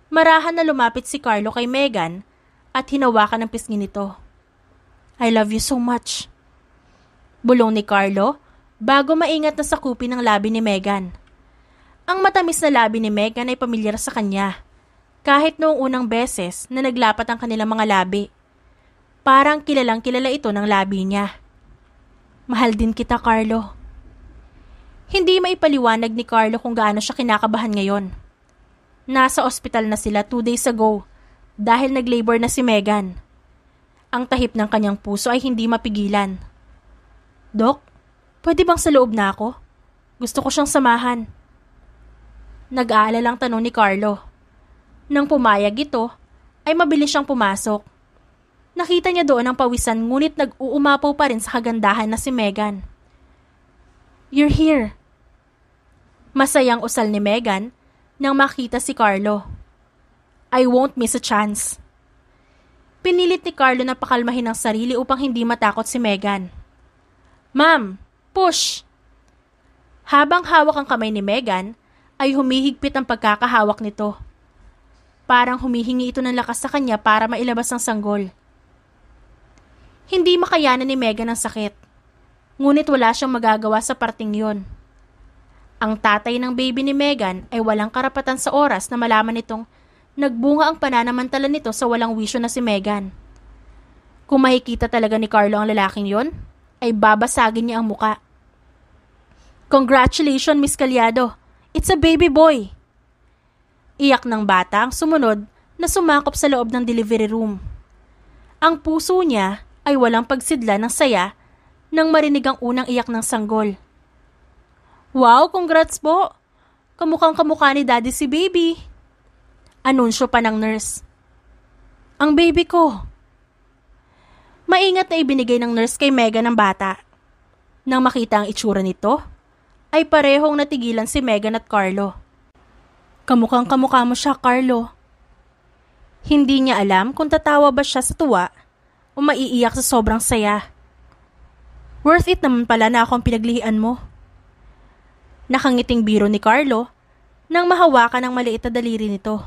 Marahan na lumapit si Carlo kay Megan at hinawakan ang pisngi nito. I love you so much. Bulong ni Carlo bago maingat na sakupin ang labi ni Megan. Ang matamis na labi ni Megan ay pamilyar sa kanya, kahit noong unang beses na naglapat ang kanilang mga labi. Parang kilalang kilala ito ng labi niya. Mahal din kita, Carlo. Hindi maipaliwanag ni Carlo kung gaano siya kinakabahan ngayon. Nasa ospital na sila 2 days ago dahil nag-labor na si Megan. Ang tahip ng kanyang puso ay hindi mapigilan. Dok, pwede bang sa loob na ako? Gusto ko siyang samahan. Nag-aalalang tanong ni Carlo. Nang pumayag ito, ay mabilis siyang pumasok. Nakita niya doon ang pawisan ngunit nag-uumapaw pa rin sa kagandahan na si Megan. You're here. Masayang usal ni Megan nang makita si Carlo. I won't miss a chance. Pinilit ni Carlo na pakalmahin ang sarili upang hindi matakot si Megan. Ma'am, push! Habang hawak ang kamay ni Megan, ay humihigpit ang pagkakahawak nito. Parang humihingi ito ng lakas sa kanya para mailabas ang sanggol. Hindi makayanan ni Megan ang sakit, ngunit wala siyang magagawa sa parting yon. Ang tatay ng baby ni Megan ay walang karapatan sa oras na malaman nitong nagbunga ang pananamantala nito sa walang wisyo na si Megan. Kung makikita talaga ni Carlo ang lalaking yon, ay babasagin niya ang muka. Congratulations, Miss Calyado! It's a baby boy! Iyak ng bata ang sumunod na sumakop sa loob ng delivery room. Ang puso niya ay walang pagsidla ng saya nang marinig ang unang iyak ng sanggol. Wow, congrats po! Kamukhang kamukha ni Daddy si baby! Anunsyo pa ng nurse. Ang baby ko! Maingat na ibinigay ng nurse kay Megan ang bata. Nang makita ang itsura nito, ay parehong natigilan si Megan at Carlo. Kamukhang kamukha mo siya, Carlo. Hindi niya alam kung tatawa ba siya sa tuwa o maiiyak sa sobrang saya. Worth it naman pala na ako ang pinaglihian mo. Nakangiting biro ni Carlo nang mahawakan ang maliit na daliri nito.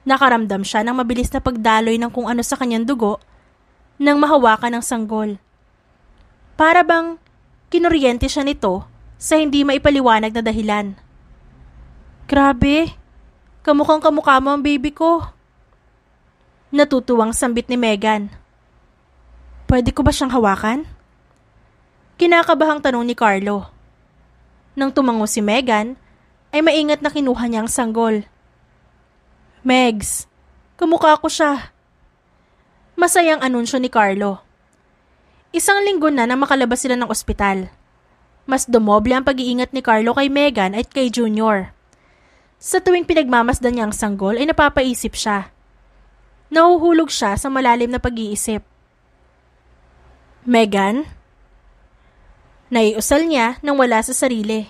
Nakaramdam siya ng mabilis na pagdaloy ng kung ano sa kanyang dugo nang mahawakan ng sanggol. Para bang kinuryente siya nito sa hindi maipaliwanag na dahilan. Grabe, kamukhang kamukha mo ang baby ko. Natutuwang sambit ni Megan. Pwede ko ba siyang hawakan? Kinakabahang tanong ni Carlo. Nang tumango si Megan, ay maingat na kinuha niya ang sanggol. Megs, kamukha ko siya. Masayang anunsyo ni Carlo. 1 linggo na nang makalabas sila ng ospital. Mas dumoble ang pag-iingat ni Carlo kay Megan at kay Junior. Sa tuwing pinagmamasdan niya ang sanggol ay napapaisip siya. Nahuhulog siya sa malalim na pag-iisip. Megan? Naiusal niya nang wala sa sarili.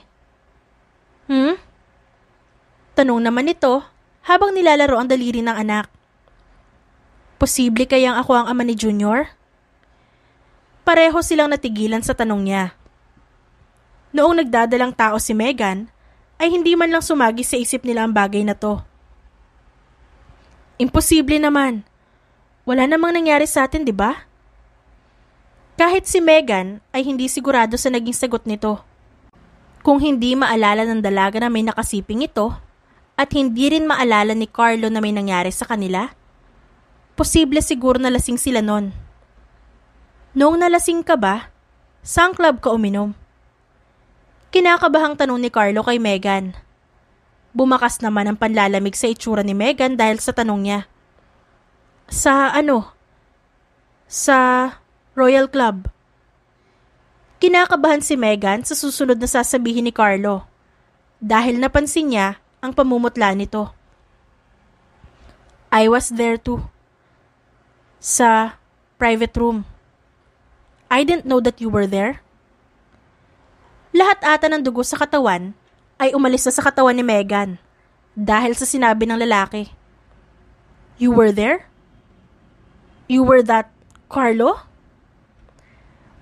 Tanong naman nito habang nilalaro ang daliri ng anak. Posible kayang ako ang ama ni Junior? Pareho silang natigilan sa tanong niya. Noong nagdadalang tao si Megan, ay hindi man lang sumagi sa isip nila ang bagay na to. Imposible naman. Wala namang nangyari sa atin, di ba? Kahit si Megan ay hindi sigurado sa naging sagot nito. Kung hindi maalala ng dalaga na may nakasiping ito, at hindi rin maalala ni Carlo na may nangyari sa kanila, posible siguro na lasing sila nun. Noong nalasing ka ba, saang club ka uminom? Kinakabahang tanong ni Carlo kay Megan. Bumakas naman ang panlalamig sa itsura ni Megan dahil sa tanong niya. Sa Royal Club. Kinakabahan si Megan sa susunod na sasabihin ni Carlo dahil napansin niya ang pamumutla nito. I was there too. Sa private room. I didn't know that you were there. Lahat ata ng dugo sa katawan ay umalis na sa katawan ni Megan dahil sa sinabi ng lalaki. You were there? You were that Carlo?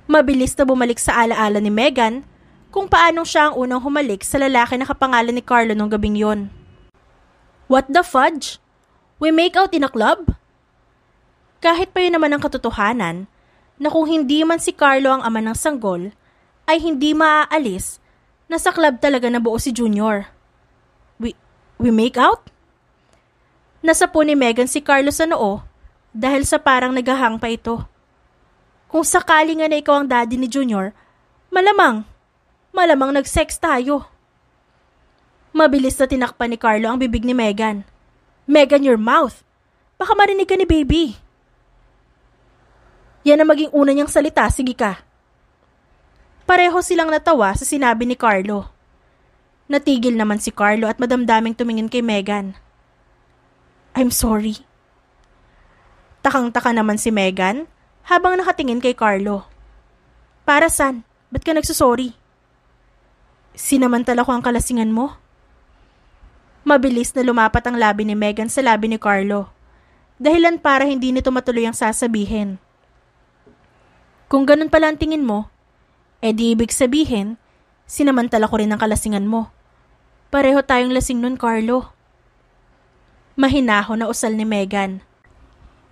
Mabilis na bumalik sa alaala ni Megan kung paanong siya ang unang humalik sa lalaki na kapangalan ni Carlo nung gabing yon. What the fudge? We make out in a club? Kahit pa yun naman ang katotohanan na kung hindi man si Carlo ang ama ng sanggol, ay hindi maaalis na sa club talaga nabuo si Junior. We make out? Nasapo ni Megan si Carlo sa noo dahil sa parang naghahang pa ito. Kung sakali nga na ikaw ang daddy ni Junior, malamang nag-sex tayo. Mabilis na tinakpan ni Carlo ang bibig ni Megan. Megan, your mouth! Baka marinig ka ni baby. Yan ang maging una niyang salita, sige ka. Pareho silang natawa sa sinabi ni Carlo. Natigil naman si Carlo at madamdaming tumingin kay Megan. I'm sorry. Takang-taka naman si Megan habang nakatingin kay Carlo. Para saan? Ba't ka nagsusorry? Sinamantala ko ang kalasingan mo. Mabilis na lumapat ang labi ni Megan sa labi ni Carlo. Dahilan para hindi nito matuloy ang sasabihin. Kung ganun pala ang tingin mo, di ibig sabihin, sinamantala ko rin ang kalasingan mo. Pareho tayong lasing nun, Carlo. Mahinahon na usal ni Megan.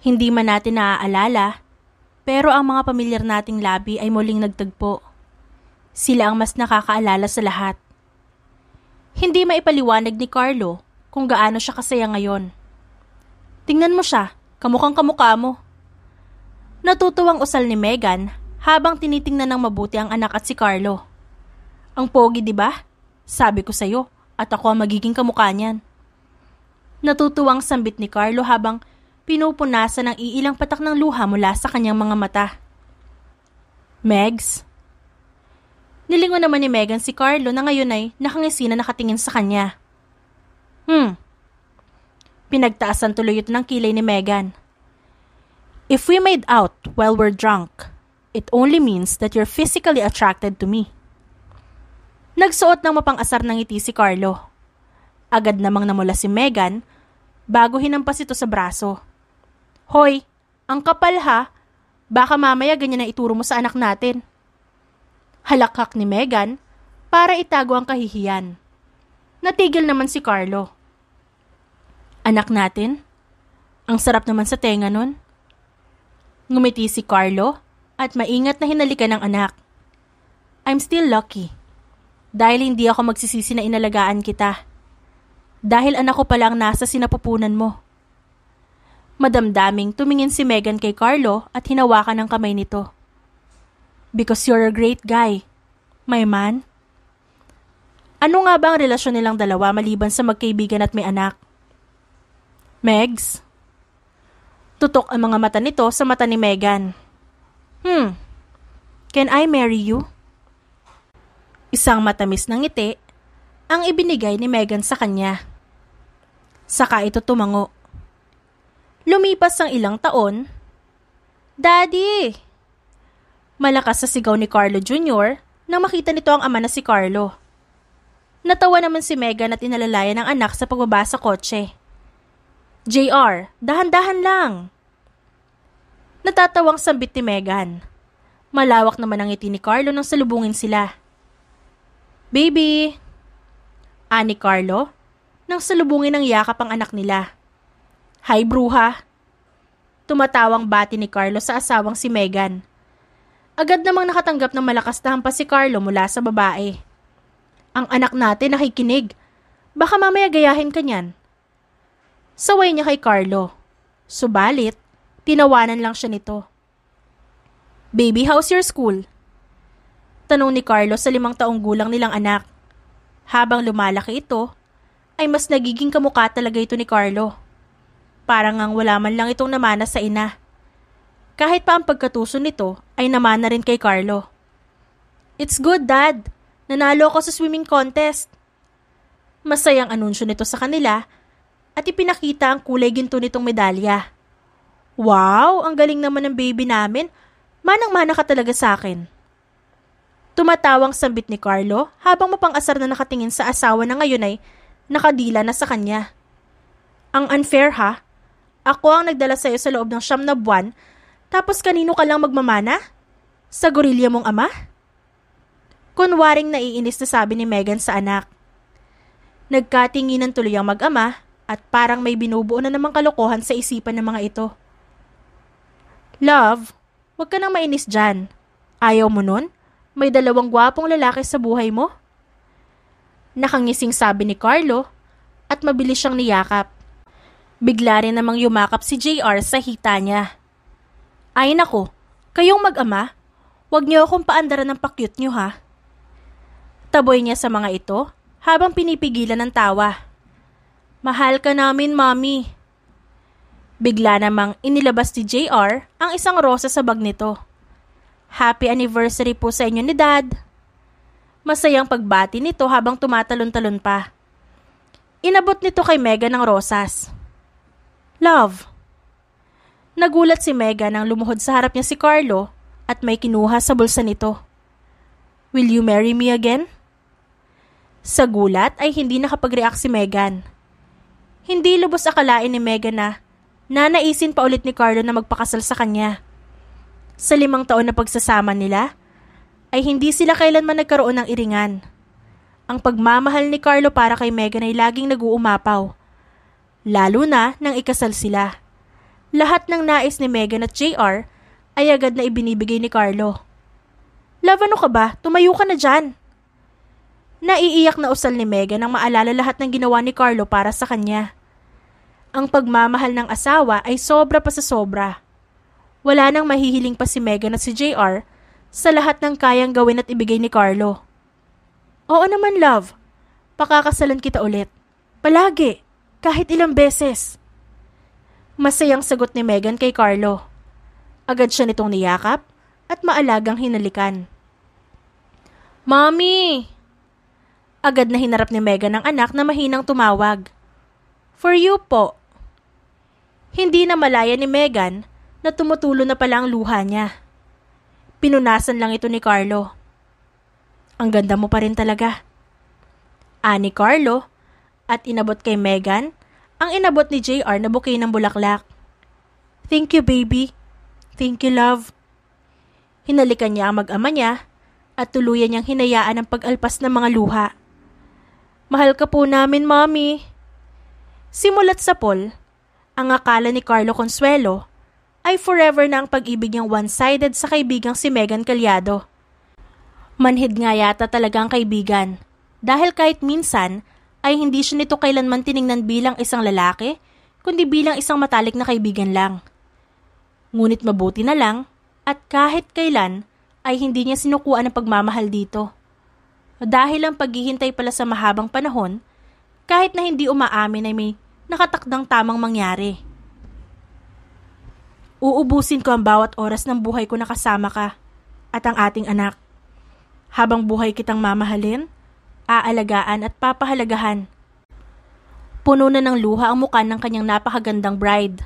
Hindi man natin naaalala, pero ang mga pamilyar nating labi ay muling nagtagpo. Sila ang mas nakakaalala sa lahat. Hindi maipaliwanag ni Carlo kung gaano siya kasaya ngayon. Tingnan mo siya, kamukhang kamukha mo. Natutuwang usal ni Megan habang tinitingnan ng mabuti ang anak at si Carlo. Ang pogi, di ba? Sabi ko sa'yo, at ako ang magiging kamukha niyan. Natutuwang sambit ni Carlo habang pinupunasan ng iilang patak ng luha mula sa kanyang mga mata. Megs? Nilingon naman ni Megan si Carlo na ngayon ay nakangisi na nakatingin sa kanya. Pinagtaasan tuloy ito ng kilay ni Megan. If we made out while we're drunk, it only means that you're physically attracted to me. Nagsuot ng mapang-asar ng ngiti si Carlo. Agad namang namula si Megan bago hinampas ito sa braso. Hoy, ang kapal ha. Baka mamaya ganyan na ituro mo sa anak natin. Halakhak ni Megan para itago ang kahihiyan. Natigil naman si Carlo. Anak natin? Ang sarap naman sa tenga nun. Ngumiti si Carlo at maingat na hinalikan ng anak. I'm still lucky. Dahil hindi ako magsisisi na inalagaan kita. Dahil anak ko palang nasa sinapupunan mo. Madamdaming tumingin si Megan kay Carlo at hinawakan ang kamay nito. Because you're a great guy, my man. Ano nga ba ang relasyon nilang dalawa maliban sa magkaibigan at may anak? Megs? Tutok ang mga mata nito sa mata ni Megan. Can I marry you? Isang matamis na ngiti ang ibinigay ni Megan sa kanya. Saka ito tumango. Lumipas ang ilang taon. Daddy! Malakas sa sigaw ni Carlo Jr. nang makita nito ang ama na si Carlo. Natawa naman si Megan at inalalayan ng anak sa pagbaba sa kotse. JR, dahan-dahan lang. Natatawang sambit ni Megan. Malawak naman ang ngiti ni Carlo nang salubungin sila. Baby! Ani Carlo, nang salubungin ng yakap ang anak nila. Hi, bruha! Tumatawang bati ni Carlo sa asawang si Megan. Agad namang nakatanggap ng malakas na hampas si Carlo mula sa babae. Ang anak natin nakikinig. Baka mamaya gayahin ka niyan. Saway niya kay Carlo. Subalit, tinawanan lang siya nito. Baby, how's your school? Tanong ni Carlo sa 5 taong gulang nilang anak. Habang lumalaki ito, ay mas nagiging kamukha talaga ito ni Carlo. Parang ang wala man lang itong namana sa ina. Kahit pa ang pagkatuso nito ay namana rin kay Carlo. It's good, Dad. Nanalo ako sa swimming contest. Masayang anunsyo nito sa kanila at ipinakita ang kulay ginto nitong medalya. Wow, ang galing naman ng baby namin. Manang-mana ka talaga sa akin. Tumatawang sambit ni Carlo habang mapang-asar na nakatingin sa asawa na ngayon ay nakadila na sa kanya. Ang unfair ha? Ako ang nagdala sa'yo sa loob ng 9 na buwan, tapos kanino ka lang magmamana? Sa gorilya mong ama? Kunwaring naiinis na sabi ni Megan sa anak. Nagkatinginan tuloy ang mag-ama at parang may binubuo na namang kalokohan sa isipan ng mga ito. Love, wag ka nang mainis dyan. Ayaw mo nun? May 2 gwapong lalaki sa buhay mo? Nakangising sabi ni Carlo at mabilis siyang niyakap. Bigla rin namang yumakap si JR sa hita niya. Ay nako, kayong mag-ama, wag niyo akong paandaran ng pakyut niyo ha. Taboy niya sa mga ito habang pinipigilan ng tawa. Mahal ka namin, Mommy. Bigla namang inilabas ni JR ang isang rosa sa bag nito. Happy anniversary po sa inyo ni Dad. Masayang pagbati nito habang tumatalon-talon pa. Inabot nito kay Megan ng rosas. Love. Nagulat si Megan nang lumuhod sa harap niya si Carlo at may kinuha sa bulsa nito. Will you marry me again? Sa gulat ay hindi nakapag-react si Megan. Hindi lubos akalain ni Megan na nanaisin pa ulit ni Carlo na magpakasal sa kanya. Sa 5 taon na pagsasama nila, ay hindi sila kailanman nagkaroon ng iringan. Ang pagmamahal ni Carlo para kay Megan ay laging nag-uumapaw. Lalo na nang ikasal sila. Lahat ng nais ni Megan at JR ay agad na ibinibigay ni Carlo. Love, ano ka ba? Tumayo ka na dyan. Naiiyak na usal ni Megan nang maalala lahat ng ginawa ni Carlo para sa kanya. Ang pagmamahal ng asawa ay sobra pa sa sobra. Wala nang mahihiling pa si Megan at si JR sa lahat ng kayang gawin at ibigay ni Carlo. Oo naman, love. Pakakasalan kita ulit. Palagi. Kahit ilang beses. Masayang sagot ni Megan kay Carlo. Agad siya nitong niyakap at maalagang hinalikan. Mommy! Agad na hinarap ni Megan ang anak na mahinang tumawag. For you po. Hindi na malaya ni Megan na tumutulo na pala ang luha niya. Pinunasan lang ito ni Carlo. Ang ganda mo pa rin talaga. Ani Carlo at inabot kay Megan ang inabot ni JR na bouquet ng bulaklak. Thank you, baby. Thank you, love. Hinalikan niya ang mag-ama niya at tuluyan niyang hinayaan ang pag-alpas ng mga luha. Mahal ka po namin, Mommy. Simulat sa Paul, ang akala ni Carlo Consuelo ay forever na ang pag-ibig niyang one-sided sa kaibigang si Megan Calyado. Manhid nga yata talaga ang kaibigan dahil kahit minsan ay hindi siya nito kailanman tiningnan bilang isang lalaki kundi bilang isang matalik na kaibigan lang. Ngunit mabuti na lang at kahit kailan ay hindi niya sinukuan ang pagmamahal dito. Dahil ang paghihintay pala sa mahabang panahon kahit na hindi umaamin ay may nakatakdang tamang mangyari. Uubusin ko ang bawat oras ng buhay ko na kasama ka at ang ating anak. Habang buhay kitang mamahalin, aalagaan at papahalagahan. Puno na ng luha ang mukha ng kanyang napakagandang bride.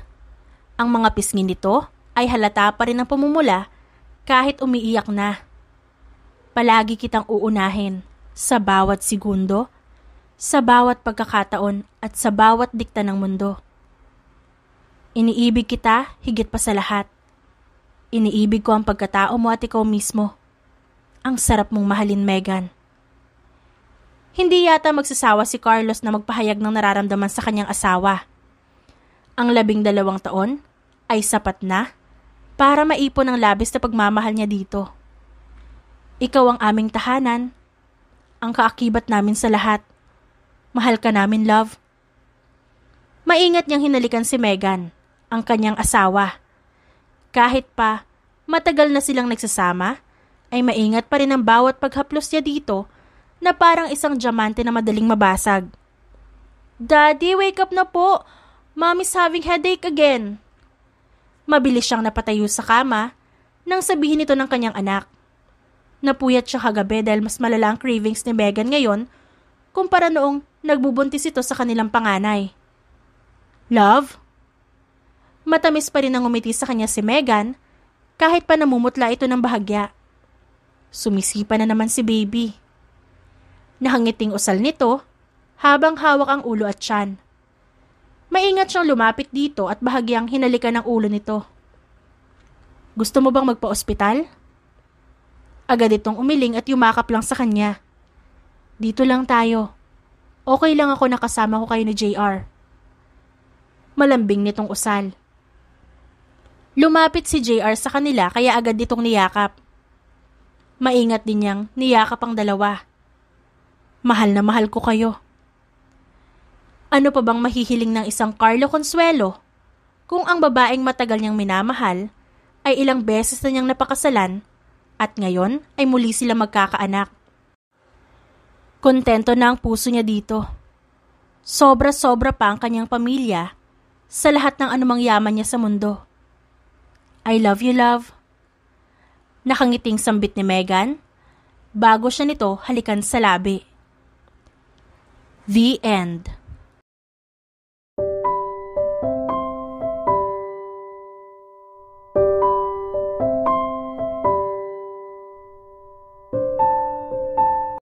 Ang mga pisngi nito ay halata pa rin ang pamumula kahit umiiyak na. Palagi kitang uunahin sa bawat segundo, sa bawat pagkakataon at sa bawat dikta ng mundo. Iniibig kita higit pa sa lahat. Iniibig ko ang pagkatao mo at ikaw mismo. Ang sarap mong mahalin, Megan. Hindi yata magsasawa si Carlos na magpahayag ng nararamdaman sa kanyang asawa. Ang 12 taon ay sapat na para maipon ang labis na pagmamahal niya dito. Ikaw ang aming tahanan, ang kaakibat namin sa lahat. Mahal ka namin, love. Maingat niyang hinalikan si Megan, ang kanyang asawa. Kahit pa matagal na silang nagsasama, ay maingat pa rin ang bawat paghaplos niya dito na parang isang diamante na madaling mabasag. Daddy, wake up na po! Mommy's having headache again. Mabilis siyang napatayo sa kama nang sabihin ito ng kanyang anak. Napuyat siya kagabi dahil mas malala ang cravings ni Megan ngayon kumpara noong nagbubuntis ito sa kanilang panganay. Love? Matamis pa rin ang umiti sa kanya si Megan kahit pa namumutla ito ng bahagya. Sumisipa na naman si baby. Nakangiting usal nito habang hawak ang ulo at tiyan. Maingat siyang lumapit dito at bahagyang hinalikan ang ulo nito. Gusto mo bang magpa-ospital? Agad itong umiling at yumakap lang sa kanya. Dito lang tayo. Okay lang ako nakasama ko kayo ni JR. Malambing nitong usal. Lumapit si JR sa kanila kaya agad itong niyakap. Maingat din niyang niyakap ang dalawa. Mahal na mahal ko kayo. Ano pa bang mahihiling ng isang Carlo Consuelo kung ang babaeng matagal niyang minamahal ay ilang beses na niyang napakasalan at ngayon ay muli sila magkakaanak. Kontento na ang puso niya dito. Sobra-sobra pa ang kanyang pamilya sa lahat ng anumang yaman niya sa mundo. I love you, love. Nakangiting sambit ni Megan bago siya nito halikan sa labi. The end.